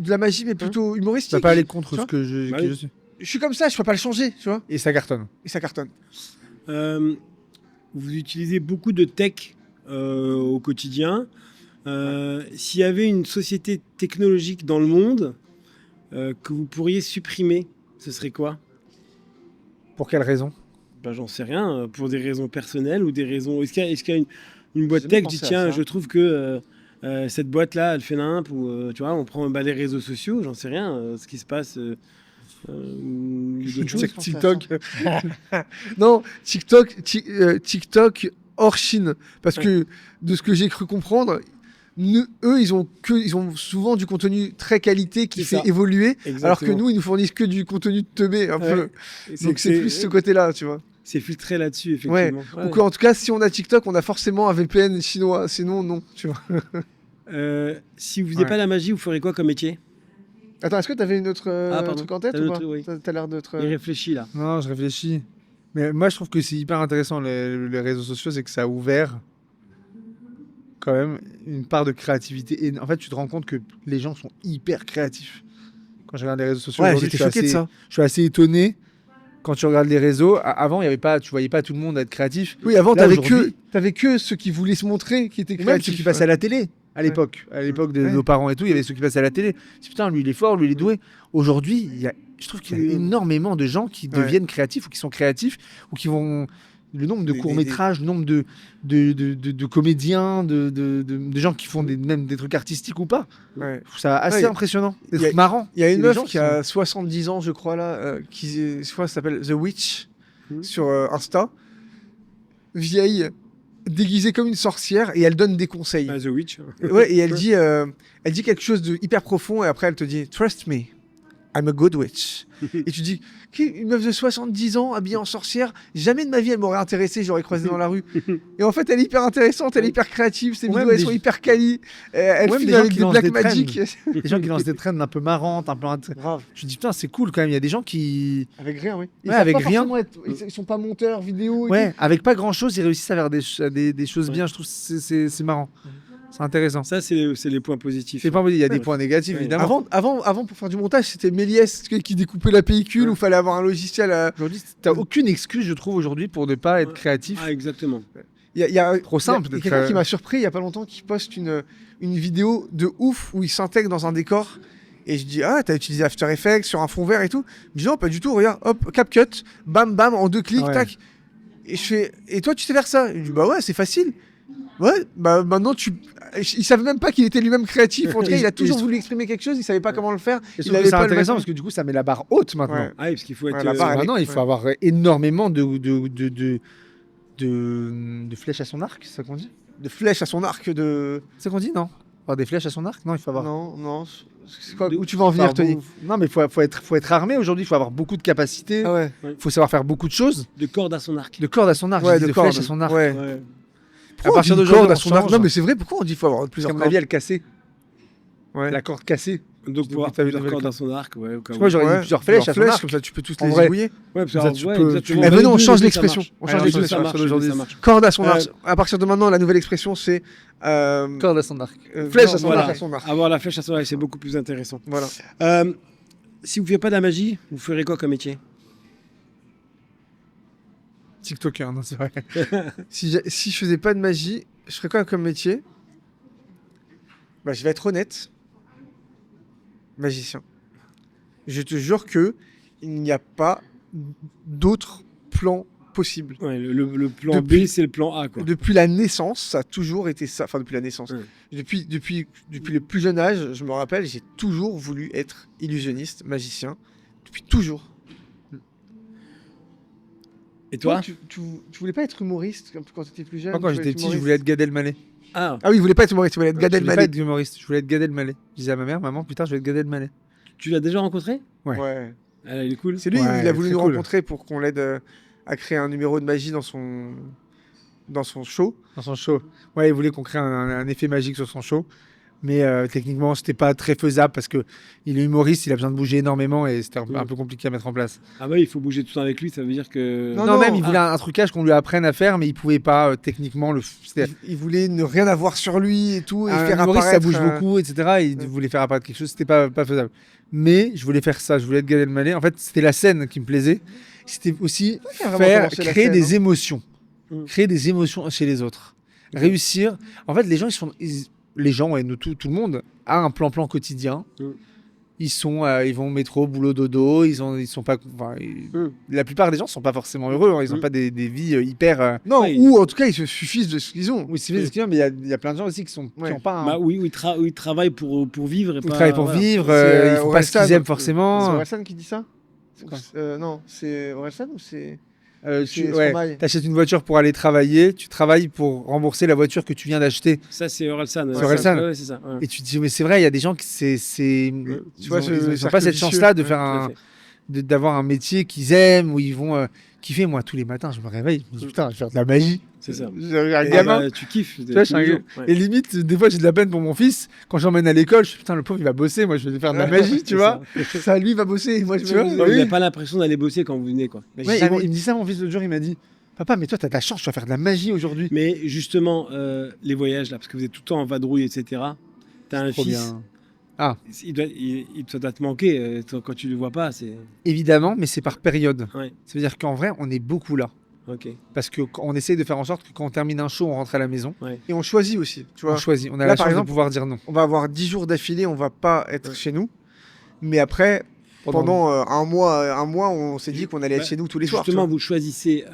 la magie, mais plutôt Tu humoristique. vas pas aller contre Tu ce vois que je, Bah que oui. je suis. Je suis comme ça, je peux pas le changer, tu vois. Et ça cartonne. Et ça cartonne. Vous utilisez beaucoup de tech au quotidien. S'il y avait une société technologique dans le monde que vous pourriez supprimer, ce serait quoi? Pour quelle raison? Ben, j'en sais rien, pour des raisons personnelles ou des raisons. Est-ce qu'il y a une boîte J'ai tech, jamais je dis pensé à tiens, ça. je trouve que cette boîte-là, elle fait nimp, ou tu vois, on prend les réseaux sociaux, j'en sais rien, ce qui se passe. Ou d'autres choses. sais- TikTok. Non, TikTok hors Chine. Parce que de ce que j'ai cru comprendre, eux, ils ont souvent du contenu très qualité qui C'est fait ça. évoluer, alors que Exactement. nous, ils nous fournissent que du contenu de teubé, un peu. Et Donc c'est plus ce côté-là, tu vois. C'est filtré là-dessus, effectivement. Ouais. Donc en tout cas, si on a TikTok, on a forcément un VPN chinois. Sinon, non, tu vois. Si vous faisiez Ouais. pas la magie, vous feriez quoi comme métier? Attends, est-ce que tu avais une autre pardon. truc en tête T'as ou un pas autre, oui. T'as l'air d'être... Il réfléchit là. Non, je réfléchis. Mais moi, je trouve que c'est hyper intéressant, les réseaux sociaux, c'est que ça a ouvert quand même une part de créativité. Et en fait, tu te rends compte que les gens sont hyper créatifs. Quand je regarde les réseaux sociaux, Ouais, aujourd'hui, j'étais choqué de ça. je suis assez étonné. Quand tu regardes les réseaux, avant, il y avait pas, tu voyais pas tout le monde être créatif. Oui, avant, Là, aujourd'hui- t'avais que ceux qui voulaient se montrer qui étaient Ou même créatifs. ceux qui passaient à la télé à l'époque. À l'époque de Ouais. nos parents et tout, il y avait ceux qui passaient à la télé. C'est, putain, lui il est fort, lui il est doué. Aujourd'hui, je trouve qu'il y a énormément de gens qui deviennent créatifs ou qui sont créatifs ou qui vont. Le nombre de Des- courts-métrages, le nombre de comédiens, de gens qui font même des trucs artistiques ou pas. Ouais. Je trouve ça assez Ouais, impressionnant. Des il y a- trucs marrants. Il y a une des meuf gens qui a 70 ans, je crois, là, qui je crois, s'appelle The Witch sur Insta. Vieille, déguisée comme une sorcière, et elle donne des conseils. Ah, The Witch. Ouais, et elle dit quelque chose de hyper profond, et après elle te dit Trust me. I'm a good witch. Et tu dis, une meuf de 70 ans habillée en sorcière, jamais de ma vie elle m'aurait intéressé, j'aurais croisé dans la rue. Et en fait, elle est hyper intéressante, elle est hyper créative, ses vidéos elles sont hyper quali. Elle Ouais, mais filme des gens avec qui des lancent black des magic. Des gens qui lancent des trends un peu marrantes, un peu. Grave. Je dis putain, c'est cool quand même. Il y a des gens qui. Avec rien, oui. Ouais, avec rien. Ils sont pas monteurs vidéo. Ouais, avec pas grand chose, ils réussissent à faire des choses bien. Je trouve que c'est marrant. C'est intéressant. Ça, c'est les points positifs. C'est pas il y a des points négatifs, Ouais. évidemment. Avant, pour faire du montage, c'était Méliès qui découpait la pellicule où il fallait avoir un logiciel. Aujourd'hui, t'as aucune excuse, je trouve, aujourd'hui, pour ne pas être créatif. Ah, exactement. Il y a Trop simple Il y a d'être, quelqu'un qui m'a surpris il y a pas longtemps qui poste une vidéo de ouf où il s'intègre dans un décor. Et je dis, ah, t'as utilisé After Effects sur un fond vert et tout. Il me dit, non, pas du tout, regarde, hop, CapCut, bam, bam, en 2 clics, Ouais. tac. Et je fais, et toi, tu sais faire ça? Il me dit, bah ouais, c'est facile. Ouais, bah maintenant, il savait même pas qu'il était lui-même créatif. En tout cas, il a toujours voulu exprimer quelque chose, il savait pas comment le faire. Et je Il trouve que avait c'est pas le intéressant matin. parce que du coup, ça met la barre haute maintenant. Ouais. Ah oui, parce qu'il faut être... Ouais, la barre, elle est- Maintenant, il faut avoir énormément de flèches à son arc, c'est ça qu'on dit? De flèches à son arc de. C'est ça qu'on dit, non? Avoir des flèches à son arc? Non, il faut avoir. Non, non. C'est quoi, De- où tu vas en venir, Tony? Non, mais faut être armé aujourd'hui, il faut avoir beaucoup de capacités, Ah ouais. il faut savoir faire beaucoup de choses. de corde à son arc. De cordes à son arc, Ouais, j'ai dit de de cordes. flèches à son arc. Ouais. Ouais. Pourquoi À partir on dit d'aujourd'hui, corde à on son arc. change. Non, mais c'est vrai, pourquoi on dit qu'il faut avoir plusieurs Comme cordes? la vie, elle cassée. Ouais. La corde cassée. Donc, pour avoir T'as vu plusieurs la cordes corde. à son arc, ouais, au cas où. Moi, j'aurais dit plusieurs flèches à son arc. comme ça tu peux tous En les vrai. zigouiller. Ouais, parce que, Comme ça, tu ouais, peux- exactement. tu- Eh, venez, on Les change deux, l'expression. ça marche. On Ouais, change les deux, l'expression ça marche, aujourd'hui. ça marche. Corde à son arc. Euh, À partir de maintenant, la nouvelle expression, c'est. Corde à son arc. Flèche non, à son Voilà. arc. À son arc. Avoir la flèche à son arc, c'est beaucoup plus intéressant. Voilà. Si vous ne faites pas de la magie, vous ferez quoi comme métier? TikToker, non, c'est vrai. Si je faisais pas de magie, je ferais quoi comme métier? Bah, je vais être honnête. Magicien. Je te jure que il n'y a pas d'autre plan possible. Ouais, le plan Depuis- B, c'est le plan A, quoi. Depuis la naissance, ça a toujours été ça. Enfin, depuis la naissance. Ouais. Depuis le plus jeune âge, je me rappelle, j'ai toujours voulu être illusionniste, magicien. Depuis toujours. Et toi? tu voulais pas être humoriste quand tu étais plus jeune? Moi, quand tu voulais j'étais être petit, je humoriste voulais être Gad Elmaleh. Ah, Ah oui, il voulait pas être humoriste, il voulait être Gad Je voulais pas Elmaleh. être humoriste, je voulais être Gad Elmaleh. Je disais à ma mère, maman, putain, je vais être Gad Elmaleh. tu l'as déjà rencontré? Ouais. Ouais. Ah, il est cool. C'est lui, Ouais, il a voulu très nous cool. rencontrer pour qu'on l'aide à créer un numéro de magie dans son show. Dans son show. Ouais, il voulait qu'on crée un effet magique sur son show. Mais techniquement, c'était pas très faisable parce que il est humoriste, il a besoin de bouger énormément et c'était un peu compliqué à mettre en place. Ah bah il faut bouger tout le temps avec lui, ça veut dire que... Non, Non, même il ah. voulait un trucage qu'on lui apprenne à faire, mais il pouvait pas techniquement le. C'était Il voulait ne rien avoir sur lui et tout, et un faire humoriste, apparaître. ça bouge beaucoup, etc. Il voulait faire apparaître quelque chose, c'était pas faisable. Mais je voulais faire ça, je voulais être Gad Elmaleh. En fait, c'était la scène qui me plaisait. C'était aussi qui a vraiment commencé la créer scène, des hein. émotions, Mm. créer des émotions chez les autres, réussir. En fait, les gens, les gens et nous tout le monde a un plan quotidien. Mm. Ils vont au métro, boulot, dodo. Ils sont pas. Enfin, la plupart des gens sont pas forcément heureux. Hein, ils ont Mm. pas des vies hyper. Non, Ouais, ou en tout cas, ils se suffisent de ce qu'ils ont. Oui, c'est bien, mais il y a plein de gens aussi qui Ouais. ont pas. Un... Bah oui, où il travaille pour vivre. Et Ils pas, travaillent pour voilà. vivre. C'est, Ils font pas ce qu'ils Orelsan. aiment C'est forcément. Orelsan qui dit ça? quoi Non, c'est Orelsan ou c'est. Tu c'est Stromae. achètes une voiture pour aller travailler, tu travailles pour rembourser la voiture que tu viens d'acheter. Ça, c'est Orelsan. C'est Orelsan. Ouais, c'est ça. Ouais. Et tu te dis, mais c'est vrai, il y a des gens qui Tu vois, ils ont cercle pas cette vicieux. chance-là de Ouais, faire tout à fait. d'avoir un métier qu'ils aiment, où ils vont kiffer. Moi, tous les matins, je me réveille, je me dis, putain, je vais faire de la magie. C'est ça. J'ai un Et gamin. bah, tu kiffes. Tu vois, je suis un tous les gars. jours. Et limite, des fois, j'ai de la peine pour mon fils. Quand j'emmène à l'école, je suis putain, le pauvre, il va bosser. Moi, je vais faire de la magie, tu C'est vois. Ça, lui, va bosser. Moi, je Tu vois, vais- Ouais, oui. Il n'a pas l'impression d'aller bosser quand vous venez, quoi. Mais Ouais, jamais- il me dit ça, mon fils, l'autre jour, il m'a dit, papa, mais toi, t'as de la chance, tu vas faire de la magie aujourd'hui. Mais justement, les voyages, là, parce que vous êtes tout le temps en vadrouille, etc. T'as un Trop fils, bien. ça doit te manquer quand tu le vois pas. C'est Évidemment, mais c'est par période. ouais, Ça veut dire qu'en vrai, on est beaucoup là. ok. Parce qu'on essaye de faire en sorte que quand on termine un show, on rentre à la maison. Et on choisit aussi, tu vois. On choisit. On a Là, la par chance exemple, de pouvoir dire non. On va avoir 10 jours d'affilée, on va pas être chez nous. Mais après, pendant un mois, on s'est dit qu'on allait être Bah, chez nous tous les soirs. tu Justement, vois. vous choisissez.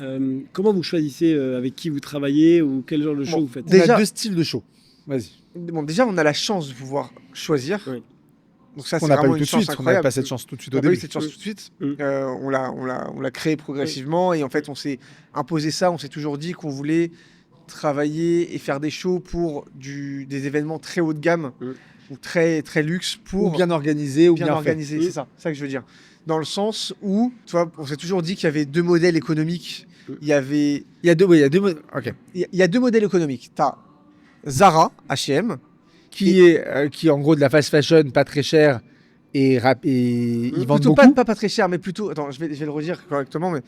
Comment vous choisissez avec qui vous travaillez ou quel genre de show Bon, vous faites? On a Déjà- 2 styles de show. Vas-y. Bon, déjà, on a la chance de pouvoir choisir. Oui. Donc ça, On c'est n'a pas vraiment eu une tout de chance suite. On n'avait incroyable. pas cette chance tout de suite On au n'a pas eu début. cette chance tout de suite. Mm. On l'a créé progressivement et en fait, on s'est imposé ça. On s'est toujours dit qu'on voulait travailler et faire des shows pour des événements très haut de gamme. Mm. ou très, très luxe pour Ou bien organisé, ou bien bien fait. organisé. C'est ça que je veux dire. Dans le sens où, tu vois, on s'est toujours dit qu'il y avait deux modèles économiques. Il y avait, Il y a deux, oui, il y a deux. Ok. il y a deux modèles économiques. Tu as Zara, H&M, Qui est en gros de la fast fashion, pas très cher et ils vendent plutôt beaucoup. pas très cher, mais plutôt, attends, je vais le redire correctement, mais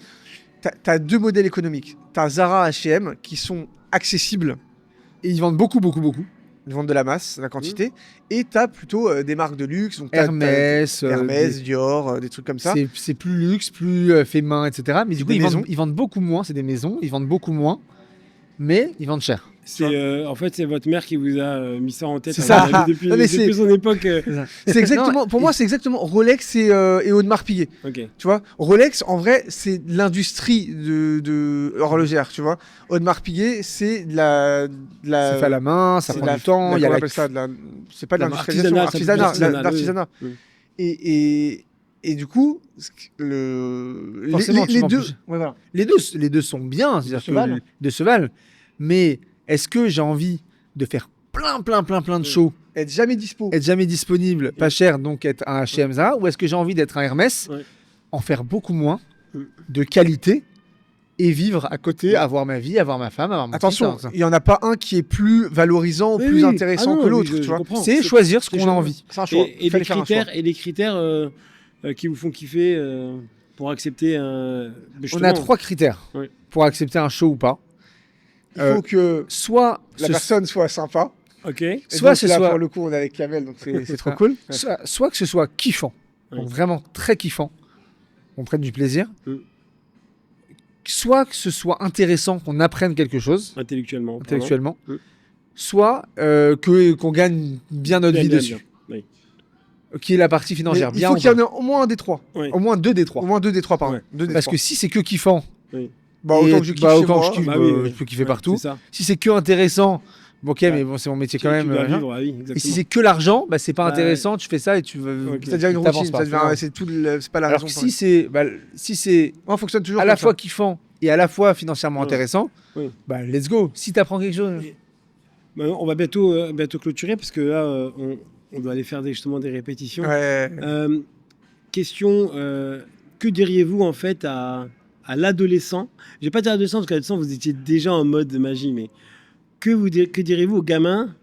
tu as deux modèles économiques. Tu as Zara, H&M qui sont accessibles, Et ils vendent beaucoup, beaucoup, beaucoup. ils vendent de la masse, de la quantité, et tu as plutôt des marques de luxe, donc Hermès, Hermès, Dior, des trucs comme ça. c'est plus luxe, plus fait main, etc. Mais du coup, des maisons. ils vendent beaucoup moins. C'est des maisons, ils vendent beaucoup moins, mais ils vendent cher. En fait, c'est votre mère qui vous a mis ça en tête. C'est ça. Depuis, Non, mais depuis son époque. C'est exactement, pour moi, c'est exactement Rolex et Audemars Piguet. Ok. Tu vois, Rolex, en vrai, c'est l'industrie de horlogère, tu vois. Audemars Piguet, c'est de la C'est fait à la main, ça c'est prend de la- du temps. Il y a comment on la appelle ça, c'est pas de La l'industrialisation, artisanat, l'artisanat. oui. Et du coup, Forcément, tu les vends deux, plus. ouais, voilà. Les deux sont bien, c'est-à-dire se valent. de se valent. Mais est-ce que j'ai envie de faire plein de shows, Être jamais dispo. être jamais disponible, pas cher, donc être un H&M Zara, ou est-ce que j'ai envie d'être un Hermès, Ouais. en faire beaucoup moins, Mm. de qualité, et vivre à côté, avoir ma vie, avoir ma femme, avoir mon Attention, fils, hein. il y en a pas un qui est plus valorisant ou Oui, plus oui. intéressant Ah non, que oui, l'autre, je tu vois. comprends. C'est choisir ce c'est qu'on a choix. envie. C'est un choix. Et Fallait faire un choix. les critères qui vous font kiffer pour accepter On justement, a 3 critères Oui. pour accepter un show ou pas. Il faut que Soit la ce- personne soit sympa. Ok. Et Soit donc, ce là, soit- pour le coup, on est avec Kamel, donc c'est trop ça. cool. soit que ce soit kiffant, donc Oui. vraiment très kiffant, qu'on prenne du plaisir. Mm. Soit que ce soit intéressant, qu'on apprenne quelque chose Intellectuellement. pardon. intellectuellement. Mm. Soit qu'on gagne bien notre vie Bien, dessus. bien. Qui est la partie Mais financière. il Bien faut ou qu'il y en pas. ait au moins un des trois. Oui. Au moins 2 des 3. Au moins deux des trois, pardon. Ouais. Deux des Parce trois. que si c'est que kiffant, Bah, autant que je kiffe chez autant moi. que je kiffe, Bah oui, je peux kiffer Ouais, partout. C'est ça. Si c'est que intéressant, bon, ok, Ouais. mais bon, c'est mon métier Tu- quand tu même. dois hein. vivre, ah oui, exactement. Et si c'est que l'argent, bah, c'est pas Bah, intéressant, tu fais ça et tu veux. Ok. Ça devient une t'avances routine, pas, ça c'est devient, vrai. c'est pas la Alors raison. que pour si c'est moi, on fonctionne toujours à la comme ça. fois kiffant et à la fois financièrement Ouais. intéressant, Oui. bah let's go. Si t'apprends quelque chose. Bah, on va bientôt clôturer parce que là, on doit aller faire justement des répétitions. Ouais. Question, que diriez-vous en fait à l'adolescent? Je vais pas dire adolescent parce qu'adolescent vous étiez déjà en mode magie, mais que direz-vous aux gamins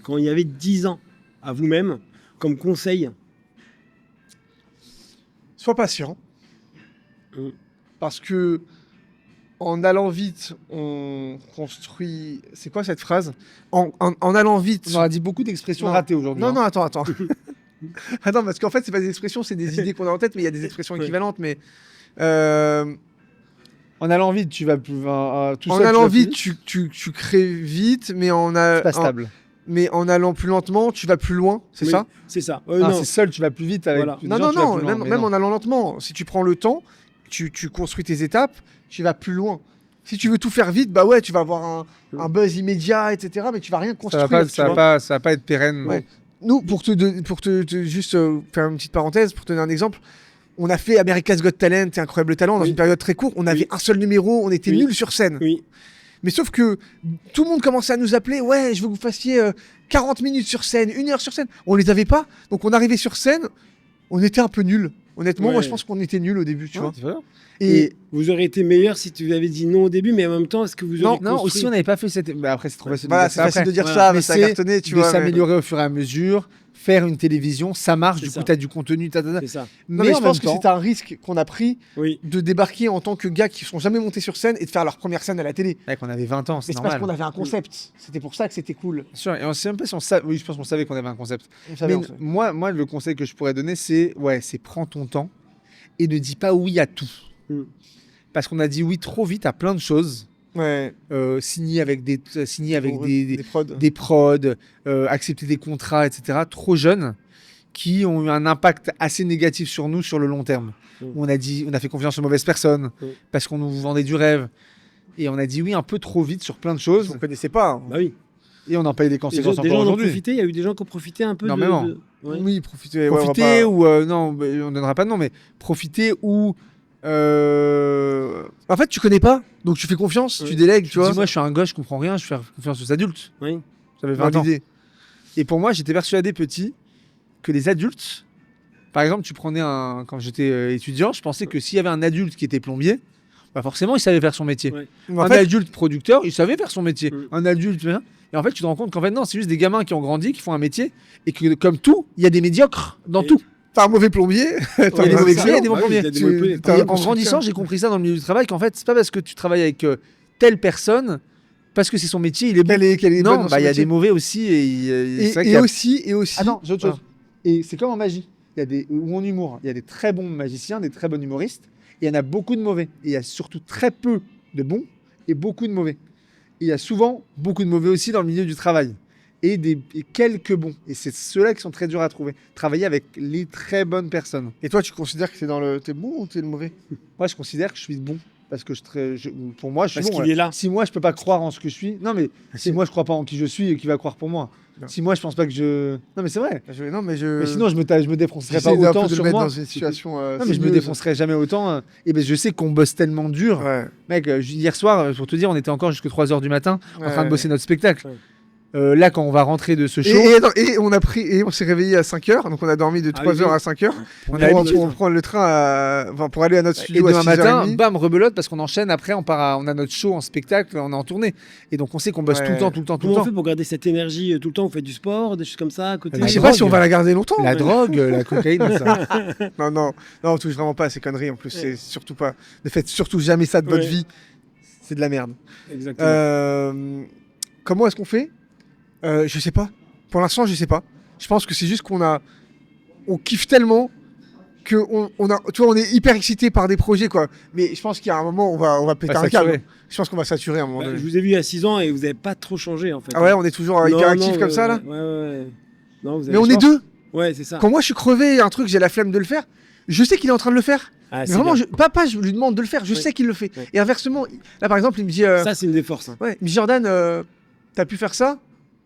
quand il y avait 10 ans à vous-même comme conseil? Sois patient. Mm. Parce que en allant vite, on construit. C'est quoi cette phrase? En allant vite. On aura dit beaucoup d'expressions Non. ratées aujourd'hui. Non, hein. non, attends. Attends, parce qu'en fait, c'est pas des expressions, c'est des idées qu'on a en tête, mais il y a des expressions Ouais. équivalentes. Mais en En allant vite, tu vas plus. Tout seul, tu allant vas plus vite, tu crées vite, mais c'est pas stable. mais en allant plus lentement, tu vas plus loin, c'est Oui, ça? C'est ça. Ah, non. c'est seul, tu vas plus vite. Avec Voilà. des Non, gens, non, tu vas non, plus loin, même, mais même non. en allant lentement. Si tu prends le temps, tu construis tes étapes, tu vas plus loin. Si tu veux tout faire vite, bah ouais, tu vas avoir un buzz immédiat, etc. Mais tu vas rien Ça construire. va pas, tu ça va vois. pas, ça va pas être pérenne. Ouais. Nous, pour juste faire une petite parenthèse, pour te donner un exemple, on a fait America's Got Talent et Incroyable Talent dans Oui. une période très courte. On avait Oui. un seul numéro, on était Oui. nuls sur scène. Oui. Mais sauf que tout le monde commençait à nous appeler. Ouais, je veux que vous fassiez 40 minutes sur scène, 1 heure sur scène. On les avait pas. Donc on arrivait sur scène, on était un peu nuls. Honnêtement, moi Ouais. je pense qu'on était nuls au début, tu Ouais, vois. c'est vrai. Et Vous auriez été meilleur si tu avais dit non au début, mais en même temps, est-ce que vous auriez Non, construit... aussi on n'avait pas fait cette. Bah, après, c'est trop facile voilà, de c'est dire ça facile après. de dire Voilà. ça, mais Mais ça a c'est cartonné, tu de vois. mais- s'améliorer au fur et à mesure, faire une télévision, ça marche, C'est du coup, ça. tu as du contenu, C'est ça. Non, mais en je pense même que temps, c'est un risque qu'on a pris Oui. de débarquer en tant que gars qui sont jamais montés sur scène et de faire leur première scène à la télé. mec, on avait 20 ans, Mais c'est c'est parce normal. qu'on avait un concept. C'était pour ça que c'était cool. Bien sûr, et on sait même pas si on savait. Oui, je pense qu'on savait qu'on avait un concept. On savait, Mais on savait. moi, le conseil que je pourrais donner, c'est prends ton temps et ne dis pas oui à tout. Mm. Parce qu'on a dit oui trop vite à plein de choses. Ouais. Signer avec des prods. des prods, accepter des contrats, etc. Trop jeunes, qui ont eu un impact assez négatif sur nous sur le long terme. Mm. On a fait confiance aux mauvaises personnes Mm. parce qu'on nous vendait du rêve. Et on a dit oui un peu trop vite sur plein de On choses. connaissait pas. Bah oui. Et on en paye des Des conséquences gens, des encore gens en ont aujourd'hui. profité. Il y a eu des gens qui ont profité un peu Énormément. Ouais. Oui, profiter. ouais, on va Profiter pas- ou non, bah, on donnera pas de nom, mais profiter ou En fait, tu connais pas, donc tu fais confiance, Ouais. tu délègues, tu vois. dis moi je suis un gosse, je comprends rien, je fais confiance aux adultes. Oui. Ça fait Dans 20 ans. l'idée. Et pour moi, j'étais persuadé petit que les adultes, par exemple, quand j'étais étudiant, je pensais que s'il y avait un adulte qui était plombier, bah forcément, il savait faire son métier. Ouais. En Un fait, adulte producteur, il savait faire son métier. Mm. Un adulte, hein. Et en fait, tu te rends compte qu'en fait, non, c'est juste des gamins qui ont grandi, qui font un métier, et que comme tout, il y a des médiocres dans Et- tout. t'as un mauvais plombier, Il y a des mauvais clients, il y a des bons Bah oui, plombiers. il y a des mauvais plombiers. T'as un Et en constructeur. grandissant, j'ai compris ça dans le milieu du travail, qu'en fait, c'est pas parce que tu travailles avec telle personne, parce que c'est son métier, il est bon. Qu'elle est bonne Non, dans bah son il y a métier. des mauvais aussi, Et, c'est vrai et qu'il y a- aussi, Attends, j'ai autre chose. Ah. Et c'est comme en magie. Il y a ou en humour, il y a des très bons magiciens, des très bons humoristes, et il y en a beaucoup de mauvais. Et il y a surtout très peu de bons et beaucoup de mauvais. Et il y a souvent beaucoup de mauvais aussi dans le milieu du travail. Et quelques bons. Et c'est ceux-là qui sont très durs à trouver. Travailler avec les très bonnes personnes. Et toi, tu considères que t'es bon ou t'es le mauvais? Moi, je considère que je suis bon. Parce que pour moi, je suis Parce bon. qu'il est là. Si moi, je peux pas croire en ce que je suis. Non, mais si moi, je crois pas en qui je suis, et qui va croire pour moi. Non. Si moi, je pense pas que je. Non, mais c'est vrai. Non, mais je. Mais sinon, je me défoncerais pas j'essaie un autant peu de le sur mettre moi. dans une situation. Non, mais je me défoncerai jamais autant. Et ben, je sais qu'on bosse tellement dur. Ouais. Mec, hier soir, pour te dire, on était encore jusqu'à 3h du matin en train de Ouais. bosser notre spectacle. Ouais. Là, quand on va rentrer de ce show, Et on s'est réveillé à 5h, donc on a dormi de 3h à 5h. on a l'habitude. On prend le train pour aller à notre Et studio demain à matin, 6h30. bam, rebelote, parce qu'on enchaîne. Après, on a notre show en spectacle, on est en tournée. Et donc, on sait qu'on bosse Ouais. tout le temps, tout le temps, tout le Comment on temps. fait pour garder cette énergie tout le temps? Vous faites du sport, des choses comme ça à côté? La Je sais drogue. pas si on va la garder longtemps. La drogue, la cocaïne, ça. Non, on touche vraiment pas à ces conneries en plus. C'est surtout pas. Ne faites surtout jamais ça de votre Ouais. vie. C'est de la merde. Exactement. Comment est-ce qu'on fait? Je sais pas. Pour l'instant, je sais pas. Je pense que c'est juste on kiffe tellement que on est hyper excité par des projets quoi. Mais je pense qu'il y a un moment on va péter Pas un câble. saturé. Je pense qu'on va saturer à un moment Bah, donné. je vous ai vu il y a 6 ans et vous n'avez pas trop changé en fait. Ah ouais, on est toujours hyper actifs comme ça là. Ouais. Non, vous avez Mais on est changé. deux. Ouais, c'est ça. Quand moi je suis crevé, un truc, j'ai la flemme de le faire. Je sais qu'il est en train de le faire. Ah, Mais c'est vraiment, bien. je lui demande de le faire. Je Oui. sais qu'il le fait. Oui. Et inversement, là par exemple, il me dit, Ça, c'est une des forces. Hein. ouais, il me dit Jordan, t'as pu faire ça?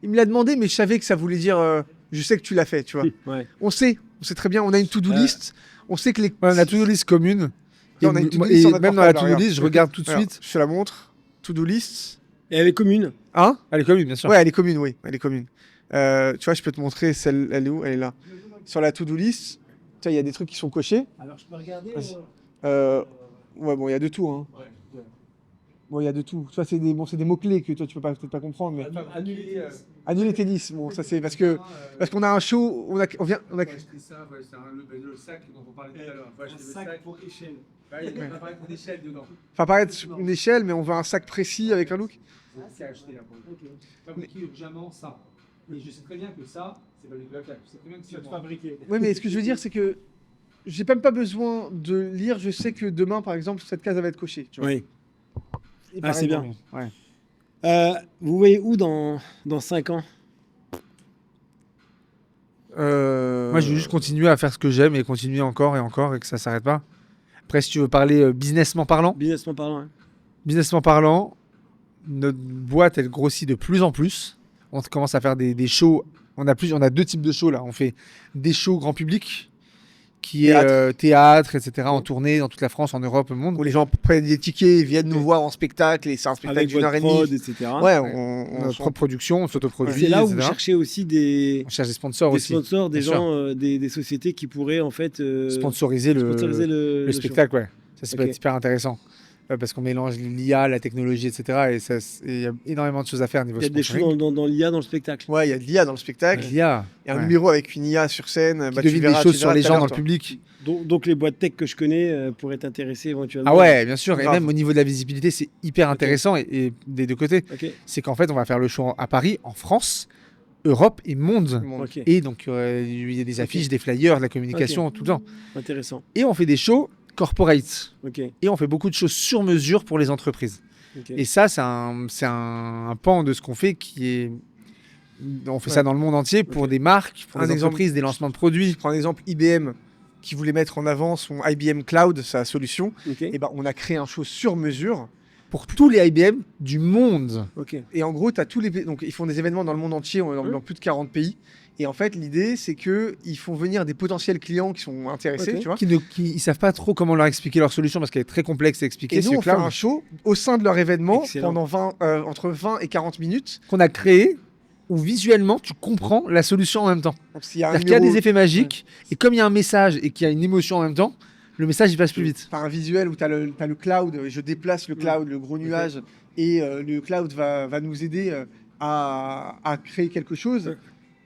Il me l'a demandé, mais je savais que ça voulait dire, je sais que tu l'as fait, tu vois. Ouais. On sait très bien. On a une to-do list. On sait que les. Ouais, on a to-do list commune. Et, on a une to-do et list sur notre même dans la portable, to-do list, je regarde tout de Regarde, suite. je te la montre. To-do list. Et elle est commune. Hein? Elle est commune, bien sûr. Ouais, elle est commune, oui. Elle est commune. Tu vois, je peux te montrer celle. Elle est où? Elle est là. Sur la to-do list, tu vois, il y a des trucs qui sont cochés. Alors, je peux regarder. Ouais, bon, il y a de tout. Hein. Bon, il y a de tout. Tu vois, c'est des mots-clés que toi, tu peux peut-être pas comprendre. Mais... Annuler tennis. Bon, ça, c'est parce qu'on a un show. On vient. On a... acheté ça, c'est le sac dont on parlait tout à l'heure. Un sac pour échelle. Il va apparaître une échelle dedans. Enfin, paraître une échelle, mais on veut un sac précis avec un look. C'est acheté là. Fabriquer urgemment ça. Et je sais très bien que ça, c'est pas du local. Je sais très bien que c'est fabriqué. Oui, mais ce que je veux dire, c'est que j'ai même pas besoin de lire. Je sais que demain, par exemple, cette case va être cochée. Tu vois. Oui. Et Ah, c'est bien. pour lui. Ouais. Vous voyez où dans 5 ans? Moi, je veux juste continuer à faire ce que j'aime et continuer encore et encore et que ça s'arrête pas. Après, si tu veux parler businessment parlant, Businessment parlant. Hein. businessment parlant, notre boîte, elle grossit de plus en plus. On commence à faire des shows. On a 2 types de shows là. On fait des shows grand public, qui est théâtre, etc., en tournée dans toute la France, en Europe, au monde. Où les gens prennent des tickets, viennent nous voir en spectacle, et c'est un spectacle Avec d'une heure votre et demie. prod, etc. Ouais, On a notre propre production, on s'autoproduit, C'est là où vous etc. cherchez aussi des On cherche des sponsors aussi. sponsors, des bien sûr. gens, des sociétés qui pourraient en fait Sponsoriser le le spectacle, ouais. Ça peut Ok. être hyper intéressant. Parce qu'on mélange l'IA, la technologie, etc. Et il y a énormément de choses à faire au niveau Il y a des sponsoring. choses dans l'IA dans le spectacle. Ouais, il y a de l'IA dans le spectacle. L'IA, Il y a un ouais. numéro avec une IA sur scène. Qui Bah, tu devine verras, des choses tu sur verras les tout à gens l'heure, dans le toi. public. Donc les boîtes tech que je connais pourraient t'intéresser éventuellement. Ah ouais, bien sûr. Et Grave. même au niveau de la visibilité, c'est hyper intéressant et des deux côtés. Ok. C'est qu'en fait, on va faire le show à Paris, en France, Europe et monde. Bon, Ok. Et donc, il y a des affiches, des flyers, de la communication, tout le temps. Intéressant. Et on fait des shows corporate. Ok. Et on fait beaucoup de choses sur mesure pour les entreprises. Ok. Et ça, c'est un pan de ce qu'on fait qui est... On fait ça dans le monde entier pour Ok. des marques, pour Un des exemple. entreprises, des lancements de produits. Je prends un exemple IBM qui voulait mettre en avant son IBM Cloud, sa solution. Ok. Et ben, on a créé un show sur mesure. Pour tous les IBM du monde. Ok. Et en gros, tu as tous les donc ils font des événements dans le monde entier, dans plus de 40 pays. Et en fait, l'idée, c'est que ils font venir des potentiels clients qui sont intéressés, Ok. tu vois. Ils savent pas trop comment leur expliquer leur solution parce qu'elle est très complexe à expliquer. Et nous, ce on fait cloud un show au sein de leur événement Excellent. pendant entre 20 et 40 minutes. qu'on a créé où visuellement, tu comprends la solution en même temps. Donc, s'il y a un C'est-à-dire qu'il y a numéro- des effets magiques, et comme il y a un message et qu'il y a une émotion en même temps, le message il passe plus vite. Par un visuel où tu as le cloud, je déplace le cloud, le gros nuage, et le cloud va nous aider à créer quelque chose.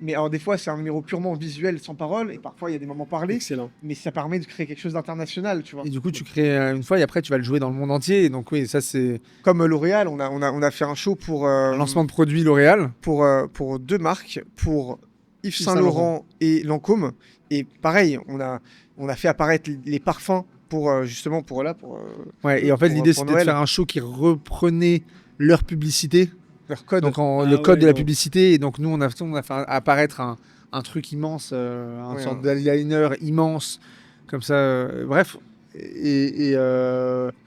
Mais alors des fois c'est un numéro purement visuel sans parole, et parfois il y a des moments parlés, Excellent. mais ça permet de créer quelque chose d'international, tu vois. Et du coup, tu crées une fois et après, tu vas le jouer dans le monde entier. Et donc, oui, ça, c'est Comme L'Oréal, on a fait un show pour, un lancement de produit L'Oréal. pour deux marques, pour Yves Saint Laurent et Lancôme. Et pareil, on a fait apparaître les parfums pour justement pour là, pour Ouais, et en fait, pour- l'idée, pour c'était de Noël. faire un show qui reprenait leur publicité. leur code. Donc, Ah le code ouais, de la non. publicité. Et donc, nous, on a fait apparaître un truc immense, un Ouais, sorte ouais. d'eyeliner immense. Comme ça. Bref. Et Et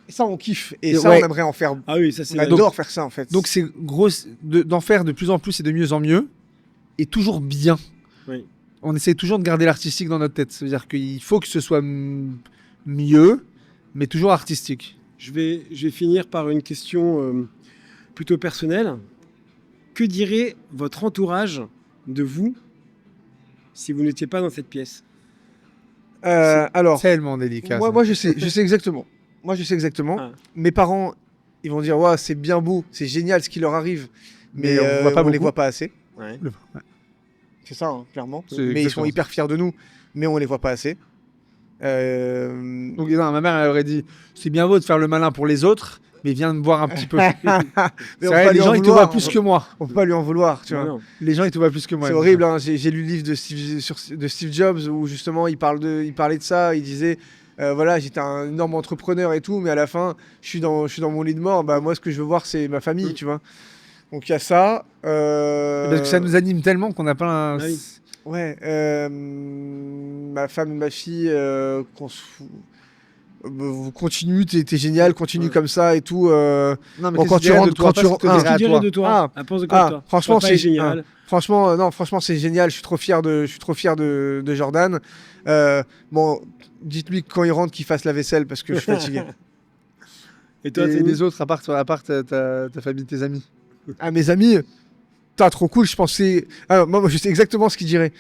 ça on kiffe, et Et ça ouais. on aimerait en faire. Ah oui, ça c'est On adore faire ça en fait. donc, c'est gros d'en faire de plus en plus et de mieux en mieux. Et toujours bien. Oui. On essaie toujours de garder l'artistique dans notre tête. C'est-à-dire qu'il faut que ce soit mieux, mais toujours artistique. Je vais finir par une question plutôt personnelle. Que dirait votre entourage de vous si vous n'étiez pas dans cette pièce? Alors, Tellement délicat. moi, ça. moi je sais exactement. Moi je sais exactement. Ah. Mes parents, ils vont dire ouais, c'est bien beau, c'est génial ce qui leur arrive, mais Mais on voit pas on les beaucoup. voit pas assez. Ouais. C'est ça, hein, clairement. C'est Mais ils exactement sont hyper fiers de nous, mais on les voit pas assez. Donc, non, ma mère, elle aurait dit c'est bien beau de faire le malin pour les autres, mais viens me voir un petit peu. Mais C'est on vrai, peut pas les lui gens, en ils te vouloir, voient plus que moi. On peut pas lui en vouloir, tu Non, vois. non. Les gens, ils te voient plus que moi. C'est horrible, hein. J'ai lu le livre de Steve Jobs où justement il parlait de ça, il disait voilà, j'étais un énorme entrepreneur et tout, mais à la fin, je suis dans mon lit de mort, bah moi ce que je veux voir c'est ma famille, tu vois. Donc il y a ça. Parce que ça nous anime tellement qu'on n'a pas un... Ah oui. Ouais, ma femme et ma fille, qu'on se fout. Continue, t'es génial, continue Ouais. comme ça et tout. Non, mais Bon, quand qu'est-ce tu que rentres- de toi, quand pas tu ce que rentres- te Ah, dirait Qu'est-ce à qu'il toi. dirait de toi? Ah. Elle pense de quoi de toi? Franchement, Papa est génial. Franchement, non, franchement, c'est génial. Je suis trop fier de Jordan. Bon, dites-lui que quand il rentre, qu'il fasse la vaisselle parce que je suis fatigué. Et toi, Et Tony les autres, à part ta famille, tes amis. Ah, mes amis, t'as trop cool. Je pensais. Ah, moi, je sais exactement ce qu'il dirait.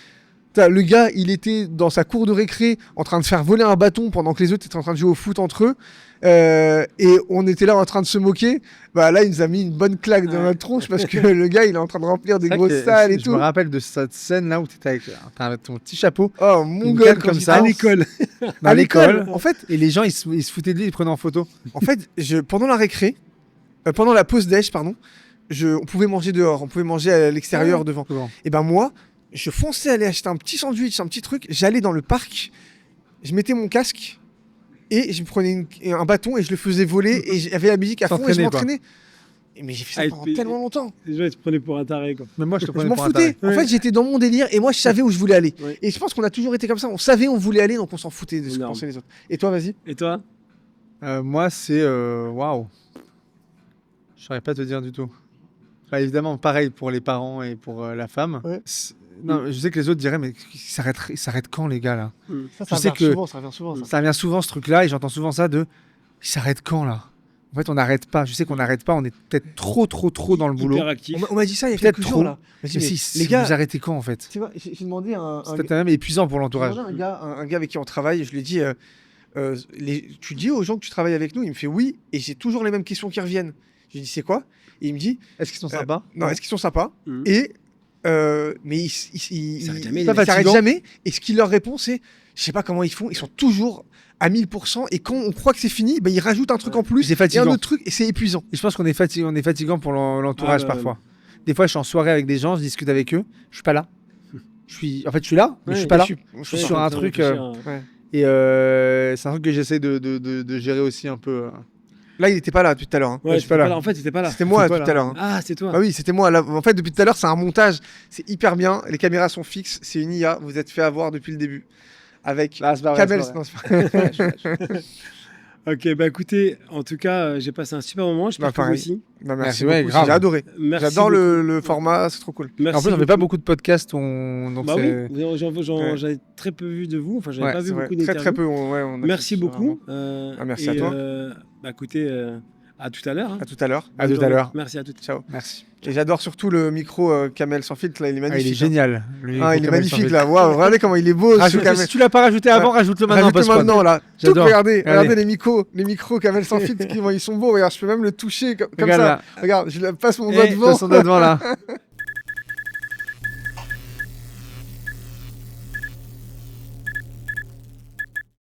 Le gars, il était dans sa cour de récré en train de faire voler un bâton pendant que les autres étaient en train de jouer au foot entre eux. Et on était là en train de se moquer. Bah là, il nous a mis une bonne claque dans notre tronche parce que le gars, il est en train de remplir des C'est vrai grosses que salles et je tout. me rappelle de cette scène là où tu étais avec ton petit chapeau Oh, mon Une gueule, canne quand comme j'y ça. pense. À l'école. À à l'école. l'école. En fait, Et les gens, ils se foutaient de lui, ils prenaient en photo. pendant la récré, pendant la pause déj, pardon, on pouvait manger dehors, on pouvait manger à l'extérieur devant. Souvent. Et ben moi, je fonçais aller acheter un petit sandwich, un petit truc. J'allais dans le parc, je mettais mon casque et je me prenais un bâton et je le faisais voler et j'avais la musique à fond et je T'entraînais, quoi. m'entraînais. Mais j'ai fait ça Ah, et pendant puis- tellement longtemps. Les gens, ils te prenaient pour un taré, quoi. Mais moi, je te Je prenais m'en pour un foutais. taré. En fait, j'étais dans mon délire et moi, je savais où je voulais aller. Ouais. Et je pense qu'on a toujours été comme ça. On savait où on voulait aller, donc on s'en foutait de ce que Énorme. pensaient les autres. Et toi, vas-y. Et toi? Moi, c'est... Waouh. Je saurais pas te dire du tout. Bah, évidemment, pareil pour les parents et pour la femme. Ouais. Non, je sais que les autres diraient, mais ils s'arrêtent quand, les gars, là? Ça Je sais revient que- souvent, ça revient souvent. Ça. Ça revient souvent, ce truc-là, et j'entends souvent ça de... Ils s'arrêtent quand, là? En fait, on n'arrête pas. Je sais qu'on n'arrête pas. On est peut-être trop dans le boulot. Hyper actif. On m'a dit ça il y a Peut-être quelques trop. jours là. On m'a dit, Mais mais si, les gars, vous arrêtez quand, en fait? tu vois, j'ai demandé à un, C'est peut-être même épuisant pour j'ai l'entourage. demandé à un gars avec qui on travaille, je lui ai dit, tu dis aux gens que tu travailles avec nous, il me fait oui, et j'ai toujours les mêmes questions qui reviennent. Je lui dis c'est quoi? Et il me dit, Est-ce qu'ils sont sympas? non, est-ce qu'ils sont sympas? Mhm. Et mais ils s'arrêtent jamais, ils les mecs. s'arrêtent jamais. Et ce qu'il leur répond, c'est, je sais pas comment ils font, ils sont toujours à 1000%. Et quand on croit que c'est fini, ben ils rajoutent un truc en plus C'est et un fatigant. autre truc, et c'est épuisant. Et je pense qu'on est fatigant pour l'entourage Ah, bah, parfois. Des fois, je suis en soirée avec des gens, je discute avec eux, je suis pas là. En fait, je suis là, mais Ouais, je suis pas là. Je suis sur un truc, Ouais. Et c'est un truc que j'essaie de gérer aussi un peu. Là, il était pas là depuis tout à l'heure. hein. Ouais, je suis c'était pas là. En fait, c'était pas là. C'était moi c'est pas tout là. à l'heure. hein. Ah, c'est toi. Ah oui, c'était moi. Là, en fait, depuis tout à l'heure, c'est un montage. C'est hyper bien. Les caméras sont fixes. C'est une IA. Vous êtes fait avoir depuis le début. Avec Ah, c'est pas vrai, Kamel. c'est pas Non, c'est pas vrai. Ok, bah écoutez, en tout cas, j'ai passé un super moment. J'espère Bah, que vous pareil. aussi. Bah, Merci, merci ouais, beaucoup. grave. J'ai adoré. Merci J'adore beaucoup. le format. C'est trop cool. Merci En plus, on fait beaucoup. pas beaucoup de podcasts, donc Bah c'est- oui, Ouais. j'avais très peu vu de vous. Enfin, j'avais Ouais, pas C'est vu vrai. beaucoup Très d'interviews. très peu. On a Merci fait beaucoup. merci à Et, toi. bah écoutez, À tout à l'heure. Hein. À tout à l'heure. À tout à l'heure. Merci à toutes. Ciao. Merci. Et j'adore surtout le micro Camel sans filtre, là, il est Ah, magnifique. il est génial. Ah, il est magnifique là. Waouh, regardez comment il est beau. ce Camel. Si tu l'as pas rajouté avant, rajoute-le maintenant. Rajoute-le post-prod. maintenant là. Tout, J'adore. regardez Regardez. les micros Camel sans filtre, ils sont beaux. Regarde, je peux même le toucher comme Regarde ça. là. Regarde, je passe mon Eh, doigt devant. passe son doigt devant là.